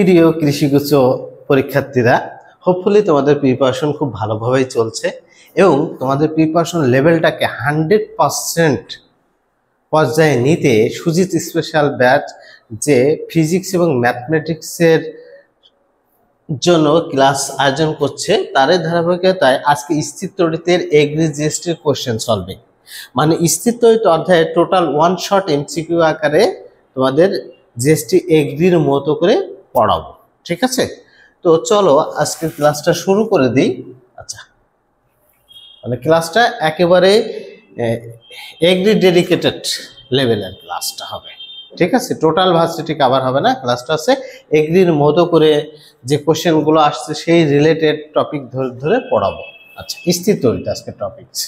প্রিয় কৃষিগুচ্ছ পরীক্ষার্থীরা, হোপফুলি তোমাদের প্রিপারেশন খুব ভালোভাবেই চলছে এবং তোমাদের প্রিপারেশন লেভেলটাকে 100% পর্যায়ে নিতে সুজিত স্পেশাল ব্যাচ যে ফিজিক্স এবং ম্যাথমেটিক্সের জন্য ক্লাস আয়োজন করছে তারই ধারাবাহিকতায় আজকে স্থিরতড়িতের এগ্রি জিএসটির কোশ্চেন সলভিং, মানে স্থিরতড়িৎ অধ্যায়ে টোটাল ওয়ান শট এমসিকিউ আকারে তোমাদের জিএসটি এগ্রির মতো করে পড়াবো। ঠিক আছে, তো চলো আজকের ক্লাসটা শুরু করে দিই। আচ্ছা, মানে ক্লাসটা একেবারে এগ্রি ডেডিকেটেড লেভেলের ক্লাসটা হবে। ঠিক আছে, টোটাল ভার্সিটি কভার হবে না, ক্লাসটা আছে এগ্রির মতো করে যে কোশ্চেনগুলো আসছে সেই রিলেটেড টপিক ধরে ধরে পড়াবো। আচ্ছা, স্থিরতড়িৎ আজকে টপিকস।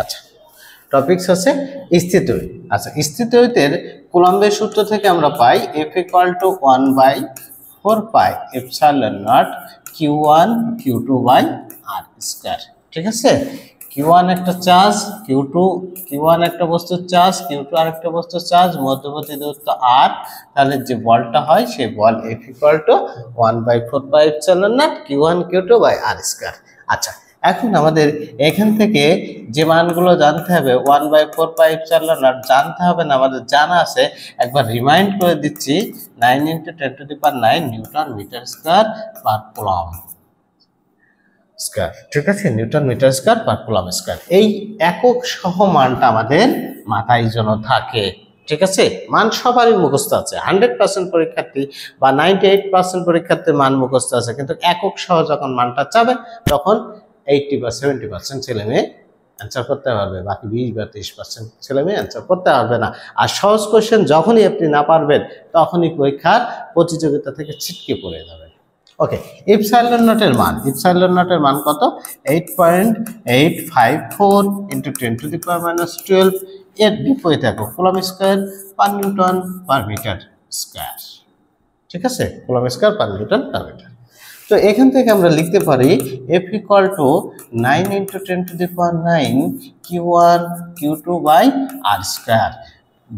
আচ্ছা, টপিকস আছে স্থিরতড়িৎ। আচ্ছা, স্থিরতড়িতের কুলম্বের সূত্র থেকে আমরা পাই F = 1/4πε0 Q1 Q2 R²। ঠিক আছে, Q1 একটা চার্জ, Q1 একটা বস্তুর চার্জ, Q2 আরেকটা বস্তুর চার্জ, মধ্যবর্তী দূরত্ব R, তাহলে যে বলটা হয় সেই বল F = 1/4πε0 Q1 Q2 R²। আচ্ছা, এখন আমাদের এখান থেকে যে মানগুলো জানতে হবে 1/4πε0 জানতে হবে না, আমাদের জানা আছে। একবার রিমাইন্ড করে দিচ্ছি, 9 × 10⁹ newton metre square per coulomb square. ঠিক আছে, newton metre square per coulomb square. এই একক সহ মানটা আমাদের মাথায় যেন থাকে। ঠিক আছে, মান সবারই মুখস্থ আছে, 100% পরীক্ষার্থী বা 98% পরীক্ষার্থীর মান মুখস্থ আছে, কিন্তু একক সহ যখন মানটা চাবে তখন 80 বা 70% ছেলে মেয়ে অ্যান্সার করতে পারবে, বাকি 20 বা 30% ছেলে মেয়ে অ্যান্সার করতে পারবে না। আর সহজ কোশ্চেন যখনই আপনি না পারবেন তখনই পরীক্ষার প্রতিযোগিতা থেকে ছিটকে পড়ে যাবেন। ওকে, এপসাইলন নটের মান কত? 8.854 × 10⁻12 এর বিপরীত একক coulomb square per newton per metre square. ঠিক আছে, coulomb square per newton per metre. তো এখান থেকে আমরা লিখতে পারি F = 9 × 10⁹ Q1 Q2 R²।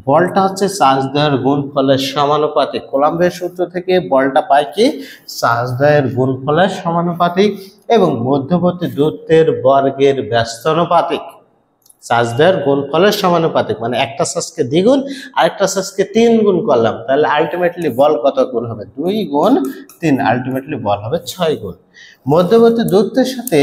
বলটা হচ্ছে চার্জ দ্বয়ের গুণফলের সমানুপাতিক। কুলম্বের সূত্র থেকে বলটা পাই কি? চার্জ দ্বয়ের গুণফলের সমানুপাতিক এবং মধ্যবর্তী দূরত্বের বর্গের ব্যস্তানুপাতিক। চার্জ দ্বয়ের গুণফলের সমানুপাতিক মানে একটা চার্জকে দ্বিগুণ আরেকটা চার্জকে 3 গুণ করলাম, তাহলে আলটিমেটলি বল কত গুণ হবে? 2 × 3, আলটিমেটলি বল হবে 6 গুণ। মধ্যবর্তী দূরত্বের সাথে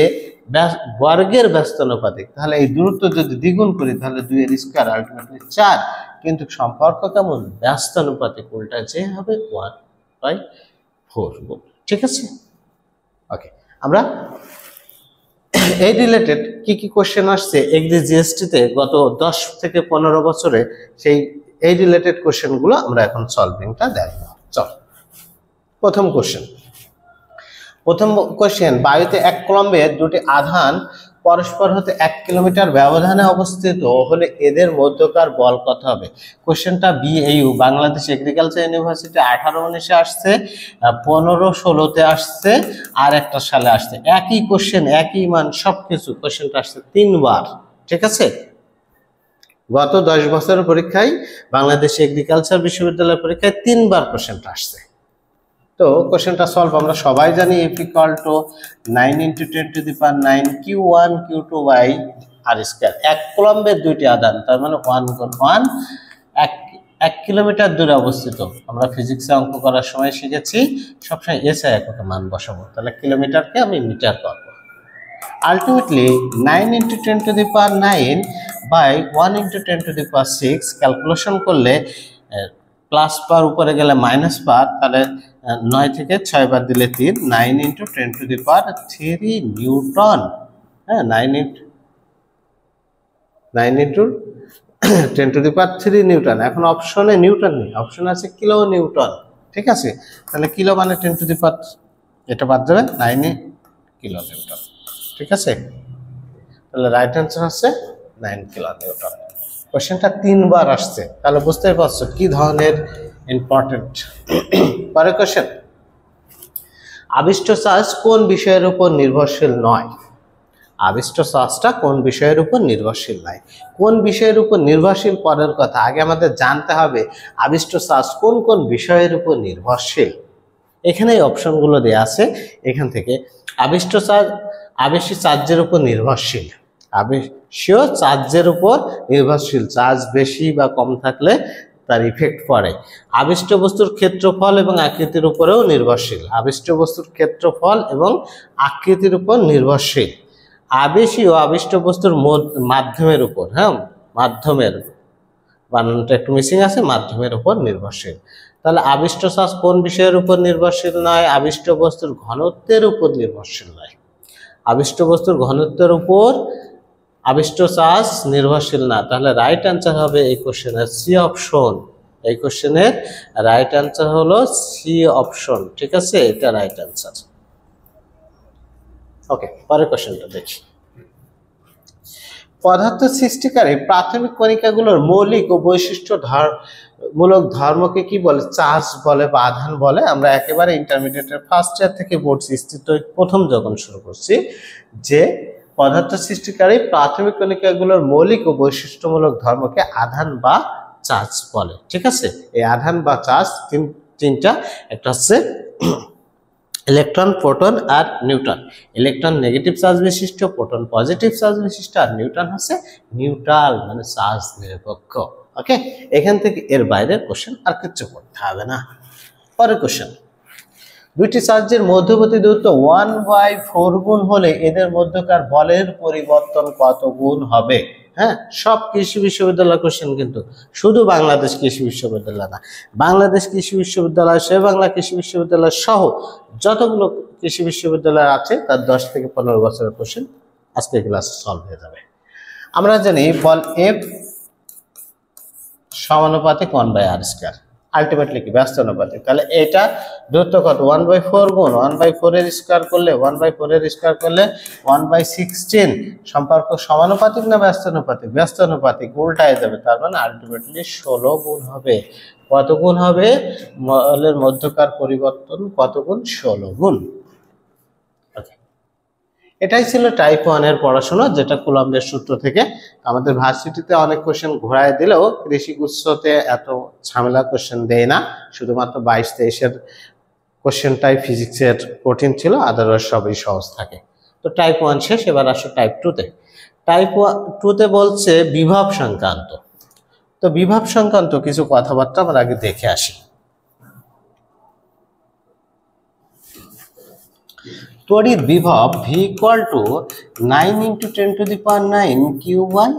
বর্গের ব্যস্তানুপাতিক, তাহলে এই দূরত্ব যদি দ্বিগুণ করি তাহলে 2 এর স্কয়ার, আলটিমেটলি 4, কিন্তু সম্পর্ক কেমন? ব্যস্তানুপাতিক, উল্টা যে হবে 1/4 গুণ। ঠিক আছে, ওকে। আমরা এই রিলেটেড কি কি কোশ্চেন আসছে এগ্রি জিএসটিতে গত 10 থেকে 15 বছরে, সেই এই রিলেটেড কোশ্চেনগুলো আমরা এখন সলভিংটা দেখব। চল, প্রথম কোশ্চেন, বায়ুতে এক কুলম্বে দুটি আধান পরস্পর হতে 1 কিলোমিটার ব্যবধানে অবস্থিত হলে এদের মধ্যকার বল কত হবে? কোশ্চেনটা BAU বাংলাদেশ এগ্রিকালচার ইউনিভার্সিটি 18-19 আসছে, 15-16 আসছে, আর একটা সালে আসছে। একই কোশ্চেন, একই মান, সবকিছু। কোশ্চেনটা আসছে 3 বার। ঠিক আছে, গত 10 বছরের পরীক্ষায় বাংলাদেশ এগ্রিকালচার বিশ্ববিদ্যালয়ের পরীক্ষায় 3 বার কোশ্চেনটা আসছে। তো কোশ্চেনটা সলভ আমরা সবাই জানি। F = 9 × 10⁹ Q1 Q2 R²। এক কুলম্বের দুইটি আধান, তার মানে 1 × 1, 1 কিলোমিটার দূরে অবস্থিত। আমরা ফিজিক্সে অঙ্ক করার সময় শিখেছি সবসময় SI এককে মান বসাবো, তাহলে কিলোমিটারকে আমি মিটার করব। আলটিমেটলি 9 × 10⁹ বাই 1 × 10⁶ ক্যালকুলেশন করলে প্লাস পার উপরে গেলে মাইনাস পার, তাহলে 9 থেকে 6 বার দিলে 3, 9 × 10⁻³ নিউটন। হ্যাঁ, 9 × 10⁻³ নিউটন। এখন অপশনে নিউটন নেই, অপশন আছে কিলো নিউটন। ঠিক আছে, তাহলে কিলো মানে 10⁻, এটা বাদ যাবে, 9 কিলো নিউটন। ঠিক আছে, তাহলে রাইট অ্যান্সার হচ্ছে 9 কিলো নিউটন। কোশ্চেনটা 3 বার আসছে, তাহলে বুঝতেই পারছো কি ধরনের ইম্পর্টেন্ট। পরের কোশ্চেন, আবিষ্ট চার্জ কোন বিষয়ের উপর নির্ভরশীল নয়? আবিষ্ট চার্জটা কোন বিষয়ের উপর নির্ভরশীল নয়। কোন বিষয়ের উপর নির্ভরশীল পরের কথা, আগে আমাদের জানতে হবে আবিষ্ট চার্জ কোন কোন বিষয়ের উপর নির্ভরশীল। এখানে এই অপশনগুলো দেওয়া আছে, এখান থেকে আবিষ্ট চার্জ আবেশী চার্জের উপর নির্ভরশীল, আবেশীয় চার্জের উপর নির্ভরশীল, চার্জ বেশি বা কম থাকলে তার ইফেক্ট পড়ে। আবিষ্ট বস্তুর ক্ষেত্রফল এবং আকৃতির উপরেও নির্ভরশীল, আবিষ্ট বস্তুর ক্ষেত্রফল এবং আকৃতির উপর নির্ভরশীল। আবেশী ও আবিষ্ট বস্তুর মাধ্যমের উপর, হ্যাঁ মাধ্যমের বানানটা একটু মিসিং আছে, মাধ্যমের উপর নির্ভরশীল। তাহলে আবিষ্ট চার্জ কোন বিষয়ের উপর নির্ভরশীল নয়? আবিষ্ট বস্তুর ঘনত্বের উপর নির্ভরশীল নয়। আবিষ্ট বস্তুর ঘনত্বের উপর আবিষ্ট চার্জ নির্ভরশীল না। তাহলে রাইট অ্যান্সার হবে এই কোশ্চেনের সি অপশন। এই কোশ্চেনের রাইট অ্যান্সার হলো সি অপশন, ঠিক আছে, এটা রাইট অ্যান্সার। ওকে, পরের কোশ্চেনটা দেখি। পদার্থ সৃষ্টিকারী প্রাথমিক কণিকাগুলোর মৌলিক ও বৈশিষ্ট্য মূলক ধর্মকে কি বলে? চার্জ বলে বা আধান বলে। আমরা একেবারে ইন্টারমিডিয়েটের ফার্স্ট ইয়ার থেকে বোর্ড সিস্টেম প্রথম যখন শুরু করছি যে পদার্থ সৃষ্টিকারী প্রাথমিক কণিকাগুলোর মৌলিক ও বৈশিষ্ট্যমূলক ধর্মকে আধান বা চার্জ বলে, ঠিক আছে। এই আধান বা চার্জ তিনটা, একটা হচ্ছে ইলেকট্রন, প্রোটন আর নিউট্রন। ইলেকট্রন নেগেটিভ চার্জ বিশিষ্ট, প্রোটন পজিটিভ চার্জ বিশিষ্ট, আর নিউট্রন হচ্ছে নিউট্রাল মানে চার্জ নিরপেক্ষ। ওকে, এখান থেকে এর বাইরে কোশ্চেন আর কিছু করতে হবে না। পরের কোশ্চেন, দুইটি চার্জের মধ্যবর্তী দূরত্ব 1/4 গুণ হলে এদের মধ্যকার বলের পরিবর্তন কত গুণ হবে? হ্যাঁ, সব কৃষি বিশ্ববিদ্যালয় কোশ্চেন, কিন্তু শুধু বাংলাদেশ কৃষি বিশ্ববিদ্যালয় না, বাংলাদেশ কৃষি বিশ্ববিদ্যালয়, সে বাংলা কৃষি বিশ্ববিদ্যালয় সহ যতগুলো কৃষি বিশ্ববিদ্যালয় আছে তার 10 থেকে 15 বছরের কোশ্চেন আজকে ক্লাসে সলভ হয়ে যাবে। আমরা জানি বল এফ সমানুপাতিক 1/r², আলটিমেটলি কি ব্যস্ত অনুপাতিক। তাহলে এটা দূরত্ব কত? 1/4 গুণ 1/4 এর স্কয়ার করলে 1/4 এর স্কয়ার করলে 1/16। সম্পর্ক সমানুপাতিক না ব্যস্ত অনুপাতিক? ব্যস্ত অনুপাতিক, উল্টায় যাবে, তার মানে আলটিমেটলি 16 গুণ হবে। কত গুণ হবে? বলের মধ্যকার পরিবর্তন কত গুণ? 16 গুণ। এটাই ছিল টাইপ 1 এর পড়াশোনা, যেটা কুলম্বের সূত্র থেকে। আমাদের ভার্সিটিতে অনেক কোশ্চেন ঘোরায় দিলেও কৃষি গুচ্ছতে এত ঝামেলা কোশ্চেন দেয় না, শুধুমাত্র 22-23 এর কোশ্চেনটাই ফিজিক্সের কঠিন ছিল, আদারওয়াইজ সবই সহজ থাকে। তো টাইপ 1 শেষ, এবার আসো টাইপ 2-তে। টাইপ 2-তে বলছে বিভব সংক্রান্ত। তো বিভব সংক্রান্ত কিছু কথাবার্তা আমরা আগে দেখে আসি। তড়িৎ বিভব V = 9 × 10⁹ Q/r।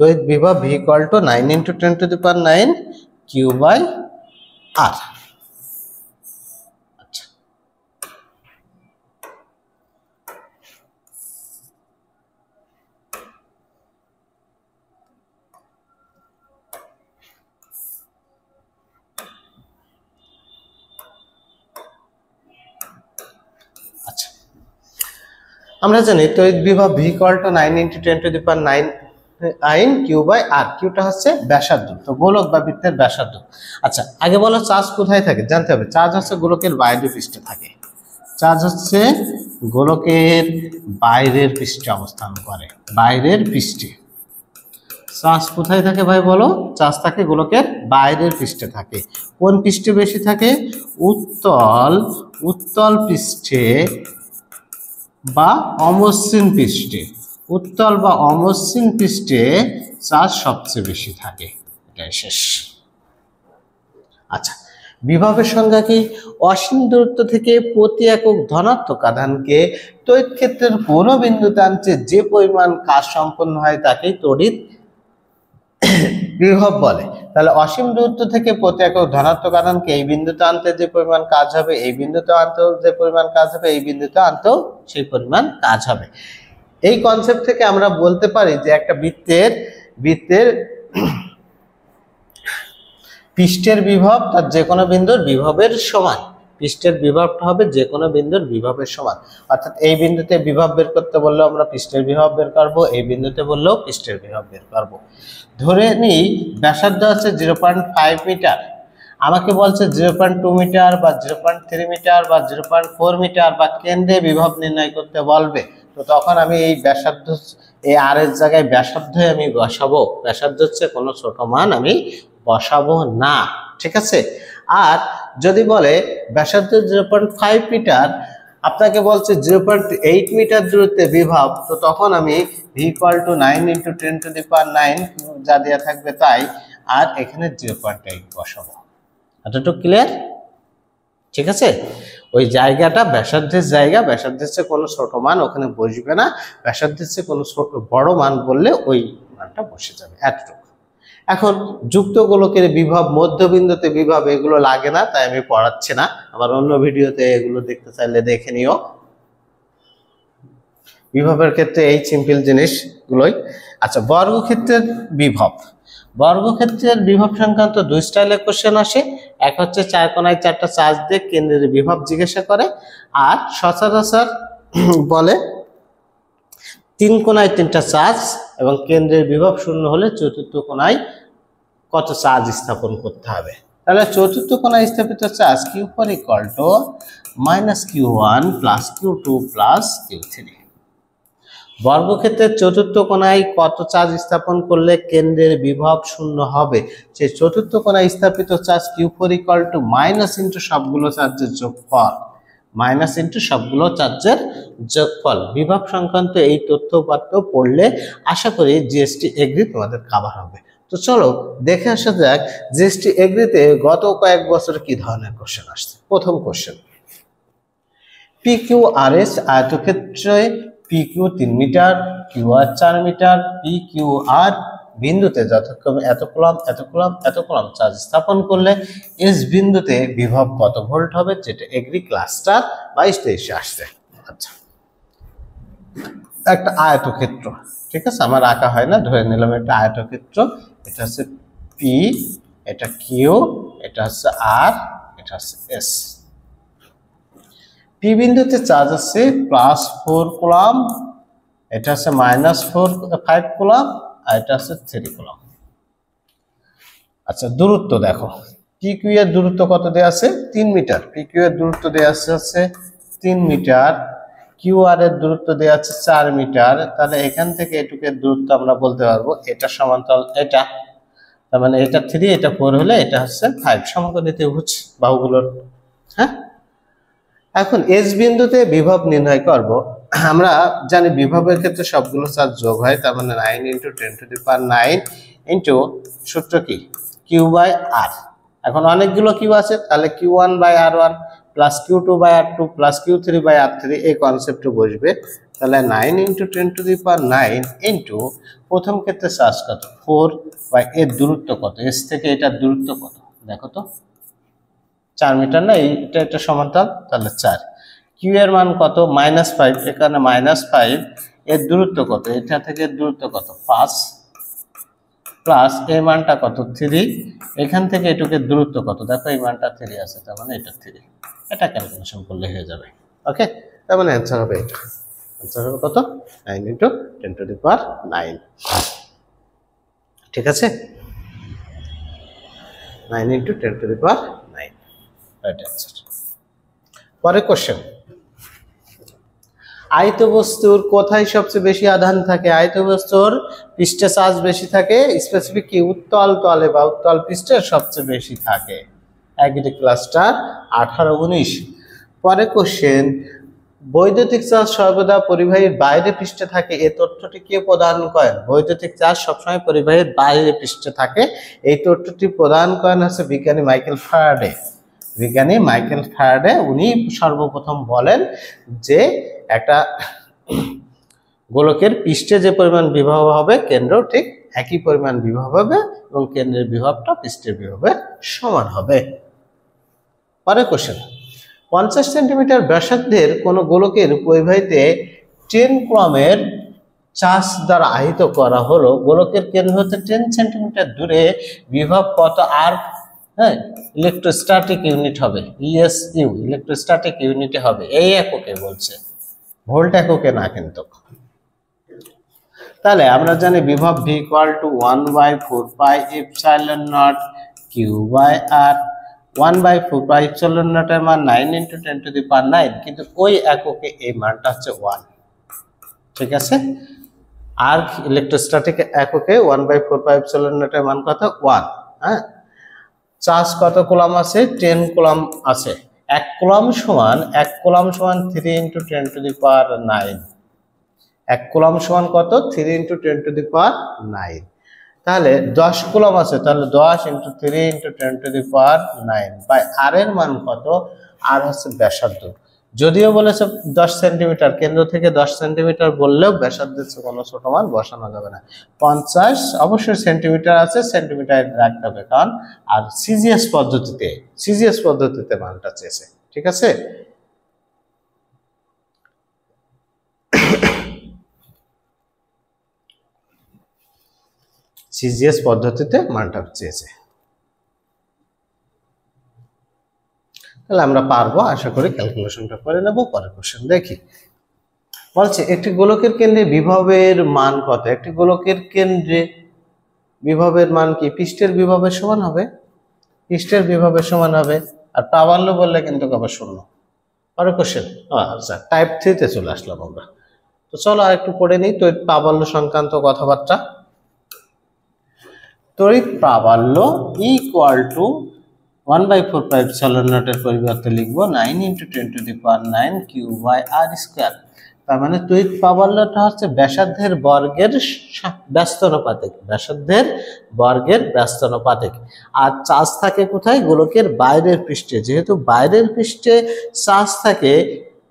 তড়িৎ বিভব V = 9 × 10⁹ Q/r। আচ্ছা, আমরা জানি তড়িৎ বিভব V = 9 × 10⁹ Q/r। কিউটা হচ্ছে ব্যাসার্ধ, তো গোলক বা বৃত্তের ব্যাসার্ধ। আচ্ছা, আগে বলো চার্জ কোথায় থাকে জানতে হবে। চার্জ হচ্ছে গোলকের বাইরের পৃষ্ঠে থাকে। চার্জ হচ্ছে গোলকের বাইরের পৃষ্ঠে অবস্থান করে, বাইরের পৃষ্ঠে। চার্জ কোথায় থাকে ভাই বলো? চার্জ থাকে গোলকের বাইরের পৃষ্ঠে থাকে। কোন পৃষ্ঠে বেশি থাকে? উত্তল পৃষ্ঠে বা অমসৃণ পৃষ্ঠে। উত্তল বা অমসৃণ পৃষ্ঠে চার্জ সবচেয়ে বেশি থাকে। এটাই শেষ। আচ্ছা, বিভবের সংজ্ঞা কি? অসীম দূরত্ব থেকে প্রতি একক ধনাত্মক আধানকে তড়িৎ ক্ষেত্রের কোনো বিন্দুতে আনতে যে পরিমাণ কাজ সম্পন্ন হয় তাকেই তড়িৎ বিভব বলে। তাহলে অসীম দূরত্ব থেকে প্রতি একক ধনাত্মক আধানকে এই বিন্দুতে আনতে যে পরিমাণ কাজ হবে, এই বিন্দুতে আনতেও যে পরিমাণ কাজ হবে, এই বিন্দুতে আনতেও সেই পরিমাণ কাজ হবে। এই কনসেপ্ট থেকে আমরা বলতে পারি যে একটা বৃত্তের পৃষ্ঠের বিভব তার যে কোনো বিন্দুর বিভবের সমান। পৃষ্ঠের বিভবটা হবে যে কোনো বিন্দুর বিভবের সমান। অর্থাৎ এই বিন্দুতে বিভব বের করতে বললেও আমরা পৃষ্ঠের বিভব বের করবো, এই বিন্দুতে বললেও পৃষ্ঠের বিভব বের করবো। ধরে নিই ব্যাসার্ধ আছে 0.5 মিটার আমাকে বলছে 0.2 মিটার বা 0.3 মিটার বা 0.4 মিটার বা কেন্দ্রে বিভব নির্ণয় করতে বলবে, তো তখন আমি এই ব্যাসার্ধ, এই আর এর জায়গায় ব্যাসার্ধই আমি বসাবো, ব্যাসার্ধ হচ্ছে কোনো ছোট মান আমি বসাবো না, ঠিক আছে। আর যদি বলে ব্যাসার্ধ 0.5 মিটার, আপনাকে বলছে 0.8 মিটার দূরত্বে বিভব, তো তখন আমি v = 9 × 10⁹ যা দেওয়া থাকবে তাই, আর এখানে 0.8 বসাবো। এতটুকু ক্লিয়ার? ঠিক আছে। ওই জায়গাটা ব্যাসার্ধের জায়গা, ব্যাসার্ধের চেয়ে কোনো ছোট মান ওখানে বসবে না, ব্যাসার্ধের চেয়ে কোনো ছোট বড় মান বললে ওই মানটা বসে যাবে, এতটুকু। এখন যুক্ত গোলকের বিভব, মধ্যবিন্দুতে বিভব এগুলো লাগে না, তাই আমি পড়াচ্ছি না, আবার অন্য ভিডিওতে এগুলো দেখতে চাইলে দেখে নিও। বিভবের ক্ষেত্রে এই সিম্পল জিনিসগুলোই। আচ্ছা, বর্গক্ষেত্রের বিভব, বর্গক্ষেত্রের বিভব সংক্রান্ত দুই স্টাইলের কোশ্চেন আসে। এক হচ্ছে 4 কোণায় 4টা চার্জ দিয়ে কেন্দ্রের বিভব জিজ্ঞাসা করে, আর সচরাচর বলে 3 কোণায় 3টা চার্জ এবং কেন্দ্রের বিভব 0 হলে চতুর্থ কোণায় কত চার্জ স্থাপন করতে হবে। তাহলে চতুর্থ কোণায় স্থাপিত charge Q4 = -Q1 + Q2 + Q3। বর্গক্ষেত্রের চতুর্থ কোণায় কত চার্জ স্থাপন করলে কেন্দ্রের বিভব 0 হবে, সেই চতুর্থ কোণায় স্থাপিত চার্জ Q4 = মাইনাস ইনটু সবগুলো চার্জের যোগফল, মাইনাস ইনটু সবগুলো চার্জের যোগফল। বিভব সংক্রান্ত এই তথ্য উপাত্ত পড়লে আশা করি জিএসটি এগ্রি তোমাদের কভার হবে। তো চলো দেখে আসা যাক জিএসটি এগ্রিতে গত কয়েক বছরে কি ধরনের কোশ্চেন আসছে। প্রথম কোশ্চেন, PQRS আয়তক্ষেত্রে PQ 3 মিটার, QR 4 মিটার, PQR বিন্দুতে যথাক্রমে এত কুলম্ব এত কুলম্ব এত কুলম্ব চার্জ স্থাপন করলে এস বিন্দুতে বিভব কত ভোল্ট হবে, যেটা এগ্রি ক্লাসটার 22-23 আসছে। আচ্ছা, একটা আয়তক্ষেত্র, ঠিক আছে, আমার আঁকা হয় না, ধরে নিলাম একটা আয়তক্ষেত্র, এটা হচ্ছে P, এটা Q, এটা হচ্ছে R, এটা হচ্ছে S। P বিন্দুতে চার্জ আছে +4 কুলম্ব, এটা হচ্ছে -5 কুলম্ব, আর এটা হচ্ছে 3 কুলম্ব। আচ্ছা, দূরত্ব দেখো, PQ এর দূরত্ব কত দেয়া আছে? 3 মিটার। PQ এর দূরত্ব দেয়া আছে 3 মিটার, QR এর দূরত্ব দেয়া আছে 4 মিটার। তাহলে এখান থেকে এটুকের দূরত্ব আমরা বলতে পারবো এটা সমান্তরাল এটা, তার মানে এটা 3 এটা 4 হলে এটা হচ্ছে 5, সমকোণী ত্রিভুজ বাহুগুলোর। হ্যাঁ, এখন এস বিন্দুতে বিভব নির্ণয় করব। আমরা জানি বিভবের ক্ষেত্রে সবগুলো চার্জ যোগ হয়, তার মানে 9 × 10⁹ ইন্টু সূত্র কি Q/R। এখন অনেকগুলো কিউ আছে, তাহলে Q1/R1 + Q2/R2 + Q3/R3 এই কনসেপ্টে বসবে। তাহলে 9 × 10⁹ ইন্টু প্রথম ক্ষেত্রে চার্জ কত 4 বা এর দূরত্ব কত, এস থেকে এটার দূরত্ব কত দেখো তো, 4 মিটার না, এটা সমান্তরাল, তাহলে 4। কিউ এর মান কত -5, এখানে -5, এর দূরত্ব কত, এটা থেকে দূরত্ব কত 5, প্লাস এই মানটা কত 3, এখান থেকে এটুকের দূরত্ব কত দেখো, এই মানটা 3 আছে, তার মানে এটা 3, এটা ক্যালকুলেশন করলে হয়ে যাবে। ওকে, তার মানে অ্যান্সার হবে এটা, অ্যান্সার হবে কত 9 × 10⁹ ঠিক আছে, 9 × 10⁹ রাইট অ্যান্সার। পরের কোশ্চেন, আয়ত বস্তুর কোথায় সবচেয়ে বেশি আধান থাকে? আয়ত বস্তুর পৃষ্ঠে চার্জ বেশি থাকে, স্পেসিফিক কি উত্তল তলে বা উত্তল পৃষ্ঠে সবচেয়ে বেশি থাকে। এগ্রি ক্লাস্টার 18-19। পরের কোশ্চেন, বৈদ্যুতিক চার্জ সর্বদা পরিবাহীর বাইরে পৃষ্ঠে থাকে, এই তথ্যটি কে প্রদান করেন? বৈদ্যুতিক চার্জ সবসময় পরিবাহীর বাইরে পৃষ্ঠে থাকে, এই তথ্যটি প্রদান করেন হচ্ছে বিজ্ঞানী মাইকেল ফ্যারাডে। বিজ্ঞানী মাইকেল ফ্যারাডে উনি সর্বপ্রথম বলেন যে একটা গোলকের পৃষ্ঠে যে পরিমাণ বিভব হবে কেন্দ্র ঠিক একই পরিমাণ বিভব হবে এবং কেন্দ্রের বিভবটা পৃষ্ঠের বিভবের সমান হবে। পরের কোশ্চেন, 50 সেন্টিমিটার ব্যাসার্ধের কোন গোলকের পরিবাহীতে 10 কুলম্বের চার্জ দ্বারা আহিত করা হলো, গোলকের কেন্দ্র হতে 10 সেন্টিমিটার দূরে বিভব কত আর ইলেকট্রোস্ট্যাটিক ইউনিট হবে, ইএসইউ ইলেকট্রোস্ট্যাটিক ইউনিটে হবে, এই এককে বলছে, ভোল্ট এককে না কিন্তু। তাহলে আমরা জানি বিভব V = 1/4πε0 Q/R, 1/4 এর মান 9 × 10⁹ কিন্তু ওই এককে এই মানটা হচ্ছে 1, ঠিক আছে। আর ইলেকট্রোস্ট্যাটিক এককে 1/4 এর মান কত 1। হ্যাঁ, চার্জ কত কুলম্ব আছে 10 কুলম্ব আছে। 1 কুলম্ব সমান 3 × 10⁹। 1 কুলম্ব সমান কত 3 × 10⁹। তাহলে 10 কুলম্ব আছে, তাহলে 10 × 3 × 10⁹ বাই আর এর মান কত, আর হচ্ছে ব্যাসার্ধ। যদিও বলেছে 10 সেন্টিমিটার, কেন্দ্র থেকে 10 সেন্টিমিটার বললেও ব্যাসার্ধের কোনো ছোট মান বসানো যাবে না। 50 অবশ্যই সেন্টিমিটার আছে, সেন্টিমিটার রাখতে হবে, কারণ আর সিজিএস পদ্ধতিতে মানটা চেয়েছে, ঠিক আছে। সিজিএস পদ্ধতিতে মানটা চেয়েছে, তাহলে আমরা পারবো, আশা করি ক্যালকুলেশনটা করে নেব। পরের কোশ্চেন দেখি, বলছে একটি গোলকের কেন্দ্রে বিভবের মান কত। একটি গোলকের কেন্দ্রে বিভবের মান কি পৃষ্ঠের বিভবের সমান হবে, পৃষ্ঠের বিভবের সমান হবে। আর প্রাবল্য বললে কিন্তু আবার শূন্য। পরের কোশ্চেন, আচ্ছা টাইপ 3 তে চলে আসলাম আমরা। তো চলো আর একটু পড়ে নিই তড়িৎ প্রাবল্য সংক্রান্ত কথাবার্তা। তড়িৎ প্রাবল্য ইকুয়াল টু 1/4 এর পরিবর্তে লিখবো 9 × 10⁹ Q/r²। তার মানে তড়িৎ প্রাবল্যটা হচ্ছে ব্যাসার্ধের বর্গের ব্যস্তানুপাতিক, ব্যাসার্ধের বর্গের ব্যস্তানুপাতিক। আর চার্জ থাকে কোথায়, গোলকের বাইরের পৃষ্ঠে। যেহেতু বাইরের পৃষ্ঠে চার্জ থাকে,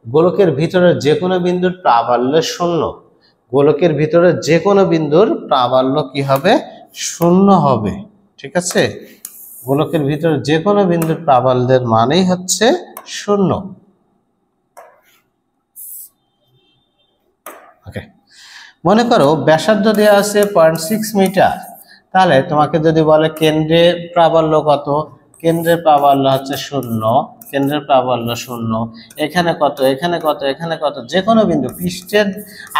গোলকের ভিতরে যে কোনো বিন্দুর প্রাবল্য শূন্য। গোলকের ভিতরে যে কোনো বিন্দুর প্রাবল্য কি হবে, শূন্য হবে, ঠিক আছে। গোলকের ভিতরে যে কোনো বিন্দুর প্রাবল্যের মানেই হচ্ছে শূন্য। ওকে, মনে করো ব্যাসার্ধ দেওয়া আছে 0.6 মিটার। তাহলে তোমাকে যদি বলে কেন্দ্রের প্রাবল্য কত, কেন্দ্রের প্রাবল্য হচ্ছে শূন্য, কেন্দ্রের প্রাবল্য শূন্য। এখানে কত, এখানে কত, এখানে কত, যে কোনো বিন্দু পৃষ্ঠের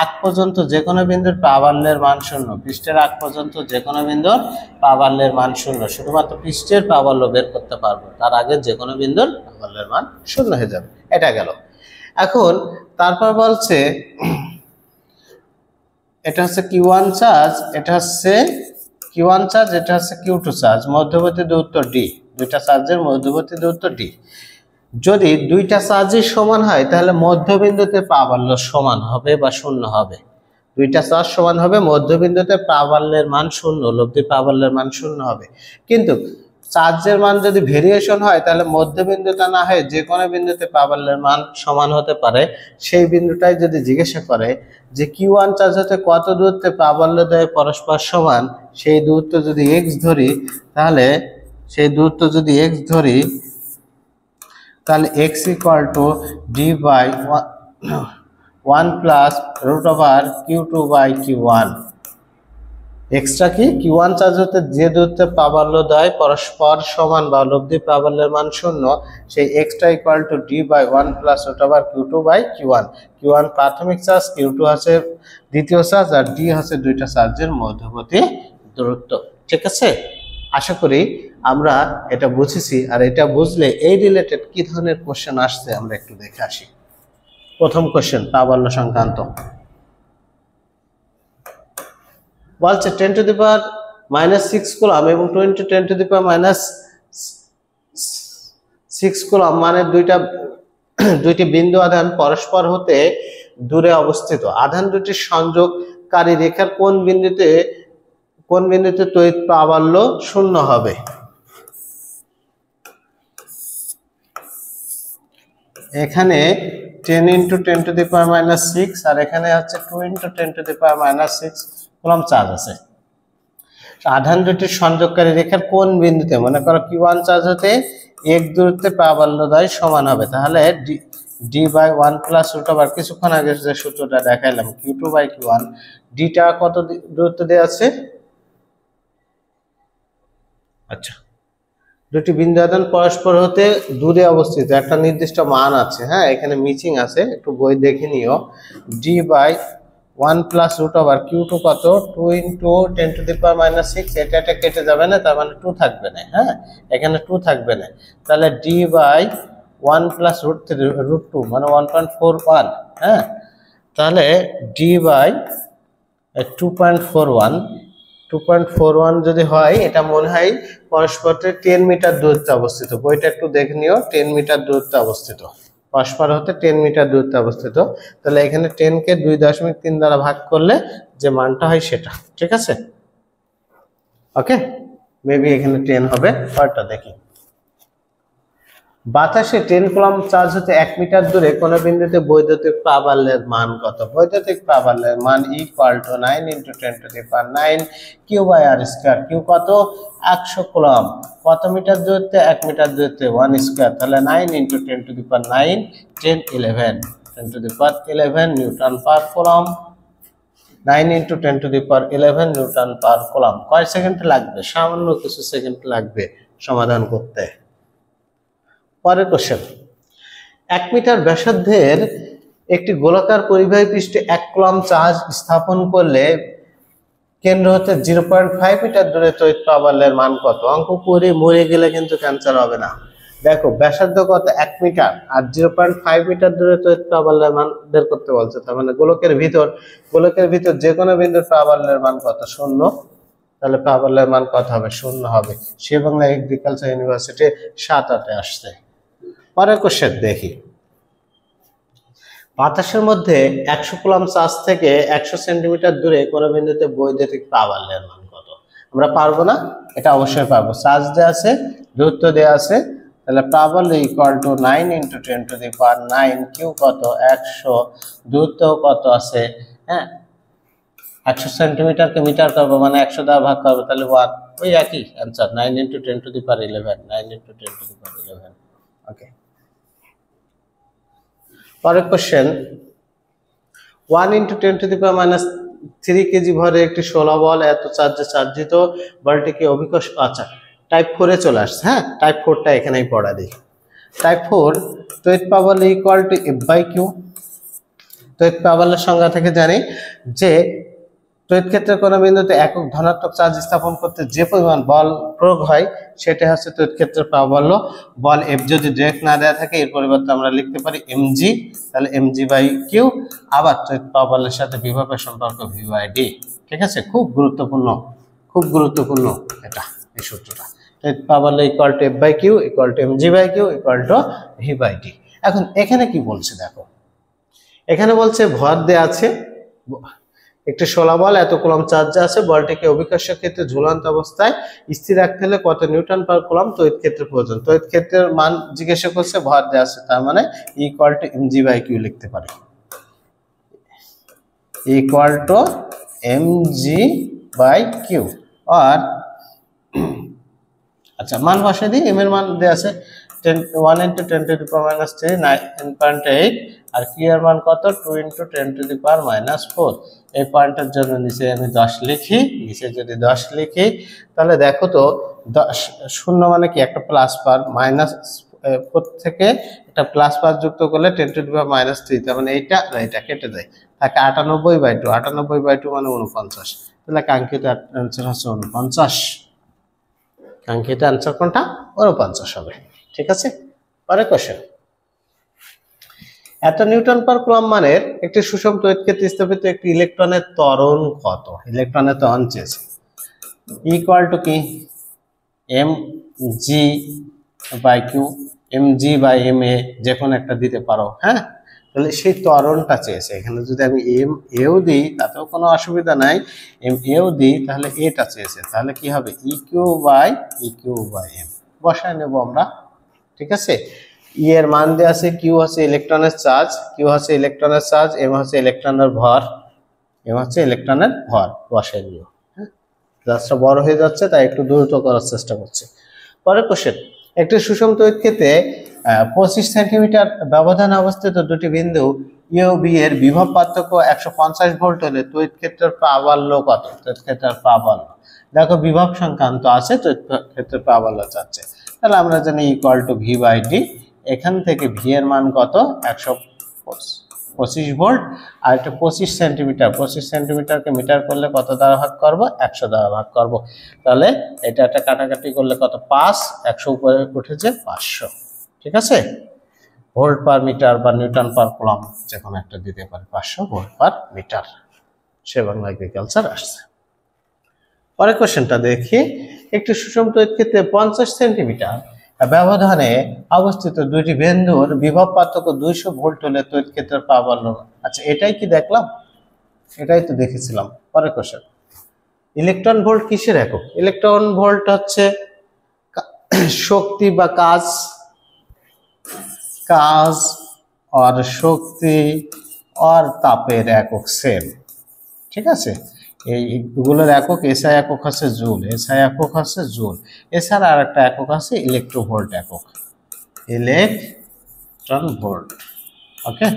আগ পর্যন্ত যে কোনো বিন্দুর প্রাবল্যের মান শূন্য। পৃষ্ঠের আগ পর্যন্ত যে কোনো বিন্দুর প্রাবল্যের মান শূন্য। শুধুমাত্র পৃষ্ঠের প্রাবল্য বের করতে পারবো, তার আগে যে কোনো বিন্দুর প্রাবল্যের মান শূন্য হয়ে যাবে। এটা গেল। এখন তারপর বলছে এটা হচ্ছে Q1 চার্জ, এটা হচ্ছে Q1 চার্জ, এটা হচ্ছে Q2 চার্জ, মধ্যবর্তী দূরত্ব d। দুইটা চার্জের মধ্যবর্তী দূরত্ব d। যদি দুইটা চার্জই সমান হয় তাহলে মধ্যবিন্দুতে প্রাবল্য সমান হবে বা শূন্য হবে। দুইটা চার্জ সমান হবে, মধ্যবিন্দুতে প্রাবল্যের মান শূন্য, লব্ধি প্রাবল্যের মান শূন্য হবে। কিন্তু চার্জের মান যদি ভেরিয়েশন হয় তাহলে মধ্যবিন্দুটা না হয় যে কোনো বিন্দুতে প্রাবল্যের মান সমান হতে পারে। সেই বিন্দুটাই যদি জিজ্ঞাসা করে যে Q1 চার্জ হতে কত দূরত্বে প্রাবল্য দ্বয় পরস্পর সমান, সেই দূরত্ব যদি x ধরি, তাহলে সেই দূরত্ব যদি x ধরি তাহলে x = d/1 + √Q2/Q1। এক্সট্রা কি Q1 চার্জ হতে যে দূরত্বে প্রাবল্য দ্বয় পরস্পর সমান বা লব্ধি প্রাবল্যের মান শূন্য, সেই এক্সট্রা = d/1 + √Q2/Q1। Q1 প্রাথমিক চার্জ, Q2 হচ্ছে দ্বিতীয় চার্জ, আর d হচ্ছে দুইটা চার্জের মধ্যবর্তী দূরত্ব, ঠিক আছে। আশা করি আমরা এটা বুঝেছি। আর এটা বুঝলে এই রিলেটেড কি ধরনের কোশ্চেন আসছে আমরা একটু দেখে আসি। প্রথম কোশ্চেন প্রাবল্য সংক্রান্ত বলছে 10⁻⁻6 কুলম্ব এবং 10⁻⁻6 কুলম্ব মানে দুইটি বিন্দু আধান পরস্পর হতে দূরে অবস্থিত। আধান দুটির সংযোগকারী রেখার কোন বিন্দুতে তড়িৎ প্রাবল্য শূন্য হবে। এখানে 10 × 10⁻⁻6 আর এখানে হচ্ছে 2 × 10⁻⁻6 কুলম্ব চার্জ আছে। আধান দুটির সংযোগকারী রেখার কোন বিন্দুতে, মনে করো Q1 চার্জ হতে এক দূরত্বে প্রাবল্য দ্বয় সমান হবে, তাহলে d/1 + √, কিছুক্ষণ আগে যে সূত্রটা দেখাইলাম Q2/Q1, dটা কত দূরত্ব দেওয়া আছে। আচ্ছা, দুটি বিন্দু আধান পরস্পর হতে দূরে অবস্থিত, একটা নির্দিষ্ট মান আছে। হ্যাঁ, এখানে মিচিং আছে, একটু বই দেখে নিও। d/1 1 plus root over Q2 কত 2 into 10 to the power minus 6, এটা কেটে যাবে না, তার মানে 2 থাকবে না। হ্যাঁ, এখানে 2 থাকবে না, তাহলে d বাই 1 প্লাস রুট 2 মানে 1.41। হ্যাঁ, তাহলে d বাই 2.41 যদি হয়, এটা মনে হয় পরস্পর 10 মিটার দূরত্বে অবস্থিত। বইটা একটু দেখে নিও, 10 মিটার দূরত্বে অবস্থিত, পরস্পর হতে 10 মিটার দূরত্বে অবস্থিত। তাহলে এখানে 10 কে 2.3 দ্বারা ভাগ করলে যে মানটা হয় সেটা, ঠিক আছে। ওকে, মেবি এখানে 10 হবে, পরেরটা দেখি। বাতাসে 10 কুলম্ব চার্জ হতে 1 মিটার দূরে কোন বিন্দুতে বৈদ্যুতিক প্রাবল্যের মান কত? বৈদ্যুতিক প্রাবল্যের মান equal to 9 into 10 to the power 9 Q by R square. Q কত 100 কুলম্ব, কত মিটার দূরত্বে 1 মিটার দূরত্বে 1 স্কয়ার, তাহলে 9 into 10 to the power 9 10 11 10 to the power 11 Newton per coulomb. 9 into 10 to the power 11 Newton per coulomb. কয় second লাগবে? সামান্য কিছু second লাগবে সমাধান করতে। পরের কোশ্চেন, 1 মিটার ব্যাসার্ধের একটি গোলাকার পরিবাহী পৃষ্ঠে 1 কুলম্ব চার্জ স্থাপন করলে কেন্দ্র হতে 0.5 মিটার দূরে তড়িৎ প্রাবল্যের মান কত? অঙ্ক করে মরে গেলে কিন্তু ক্যান্সার হবে না। দেখো, ব্যাসার্ধ কত 1 মিটার আর 0.5 মিটার দূরে তড়িৎ প্রাবল্যের মান বের করতে বলছে। তার মানে গোলকের ভিতর যে কোনো বিন্দুর প্রাবল্যের মান কত? 0। তাহলে প্রাবল্যের মান কত হবে? 0 হবে। সে বাংলা এগ্রিকালচার ইউনিভার্সিটি 7-8 আসছে। পরের কোশ্চেন দেখি, বাতাসের মধ্যে 100 কুলম্ব চার্জ থেকে 100 সেন্টিমিটার দূরে কোন বিন্দুতে বৈদ্যুতিক প্রাবল্যের মান কত? আমরা পারবো না, এটা অবশ্যই পারবো। চার্জ দেওয়া আছে, দূরত্ব দেওয়া আছে, তাহলে প্রাবল্য equal to 9 into 10 to the power 9 q কত 100, দূরত্ব কত আছে? হ্যাঁ, 100 সেন্টিমিটারকে মিটার করবো মানে 100 দ্বারা ভাগ করবো, তাহলে 1, ওই একই answer 9 into 10 to the power 11 9 into 10 to the power 11। Okay, পরের question, 1 into 10 to the power minus 3 kg ভরে একটি 16 বল এত চার্জে চার্জিত বলটিকে অভিকর্ষ, আচ্ছা টাইপ 4 এ চলে আসছে। হ্যাঁ, টাইপ 4টা এখানেই পড়া দিই। টাইপ 4 তড়িৎ প্রাবল্য equal to F by q. তড়িৎ প্রাবল্যের সংজ্ঞা থেকে জানি যে তড়িৎ ক্ষেত্রের কোন বিন্দুতে একক ধনাত্মক চার্জ স্থাপন করতে যে পরিমাণ বল প্রয়োগ হয় সেটা হচ্ছে তড়িৎ ক্ষেত্রের প্রাবল্য। বল এফ যদি ডিরেক্ট না দেওয়া থাকে, এর পরিবর্তে আমরা লিখতে পারি এমজি, তাহলে এমজি বাই কিউ। আবার তড়িৎ প্রাবল্যের সাথে বিভবের সম্পর্ক ভি বাই ডি। ঠিক আছে, খুব গুরুত্বপূর্ণ এটা, এই সূত্রটা। তড়িৎ প্রাবল্য equal to F by q equal to mg by q equal to V by d. এখন এখানে কি বলছে দেখো, এখানে বলছে ভর দেয়া আছে, একটি 16 বল এত কুলম্ব চার্জ আছে, বলটিকে অভিকর্ষ ক্ষেত্রে ঝুলন্ত অবস্থায় স্থির রাখতে হলে কত নিউটন পার কুলম্ব তড়িৎ ক্ষেত্রের প্রয়োজন? তড়িৎ ক্ষেত্রের মান জিজ্ঞাসা করছে, ভর দেওয়া আছে, তার মানে equal to mg by q লিখতে পারি, equal to mg by q. আর আচ্ছা, মান বসাই দিই। এম এর মান দেওয়া আছে 1 into 10 to the power minus 3 9.8, আর কি এর মান কত 2 into 10 to the power minus 4। এই পয়েন্টের জন্য নিচে আমি 10 লিখি। নিচে যদি 10 লিখি তাহলে দেখো তো 10 শূন্য মানে কি একটা প্লাস পার, মাইনাস 4 থেকে একটা প্লাস পার যুক্ত করলে 10 টু দি পাওয়ার মাইনাস 3, তার মানে এইটা আর এটা কেটে যায়, থাকে 98/2। 98/2 মানে 49। তাহলে কাঙ্ক্ষিত অ্যান্সার হচ্ছে 49। কাঙ্ক্ষিত অ্যান্সার কোনটা? 49 হবে। ঠিক আছে, পরের কোশ্চেন, এত নিউটন পার কুলম্ব মানের একটি সুষম তড়িৎ ক্ষেত্রে স্থাপিত একটি ইলেকট্রনের ত্বরণ কত? ইলেকট্রনের ত্বরণ চেয়েছে, ইকুয়াল টু কি m g by q, m g by m a যে কোনো একটা দিতে পারো। হ্যাঁ, তাহলে সেই ত্বরণটা চেয়েছে। এখানে যদি আমি এম এও দিই তাতেও কোনো অসুবিধা নাই, এম এও দিই তাহলে এটা চেয়েছে, তাহলে কি হবে ই কিউ বাই এম বসায় নেব আমরা। ঠিক আছে, ই এর মান দেওয়া আছে, কিউ হচ্ছে ইলেকট্রনের চার্জ, এম হচ্ছে ইলেকট্রনের ভর, বসায় দিও। হ্যাঁ, ক্লাসটা বড় হয়ে যাচ্ছে তাই একটু দ্রুত করার চেষ্টা করছি। পরের কোশ্চেন, একটি সুষম তড়িৎ ক্ষেত্রে 25 সেন্টিমিটার ব্যবধানে অবস্থিত দুটি বিন্দু এ ও বি এর বিভব পার্থক্য 150 ভোল্ট হলে তড়িৎ ক্ষেত্রের প্রাবল্য কত? তড়িৎ ক্ষেত্রের প্রাবল্য দেখো, বিভব সংক্রান্ত আছে, তড়িৎ ক্ষেত্রের প্রাবল্য চাচ্ছে, তাহলে আমরা জানি equal to V by D. এখান থেকে ভি এর মান কত 150, 25 ভোল্ট, আর এটা 25 সেন্টিমিটার। 25 সেন্টিমিটারকে মিটার করলে কত দ্বারা ভাগ করব? 100 দ্বারা ভাগ করব। তাহলে এটা একটা কাটাকাটি করলে কত? 5, 100 উপরে উঠেছে 500। ঠিক আছে, ভোল্ট পার মিটার বা নিউটন পার কুলম্ব যে কোনো একটা দিতে পারে, 500 ভোল্ট পার মিটার। সে বাংলা এগ্রিকালচার আসছে। পরের কোশ্চেনটা দেখি, একটি সুষম তড়িৎ ক্ষেত্রে 50 সেন্টিমিটার ব্যবধানে অবস্থিত দুইটি বিন্দুর বিভব পার্থক্য 200 ভোল্ট হলে তড়িৎ ক্ষেত্রের প্রাবল্য। আচ্ছা, এটাই কি দেখলাম? এটাই তো দেখেছিলাম। পরের কোশ্চেন, ইলেকট্রন ভোল্ট কিসের একক? ইলেকট্রন ভোল্ট হচ্ছে শক্তি বা কাজ, আর শক্তি আর তাপের একক সেম। ঠিক আছে, এইগুলোর একক এসআই একক আছে জুল, এসআই একক আছে জুল। এছাড়া আর একটা একক আছে ইলেকট্রোভোল্ট একক, ইলেকট্রন ভোল্ট। ওকে,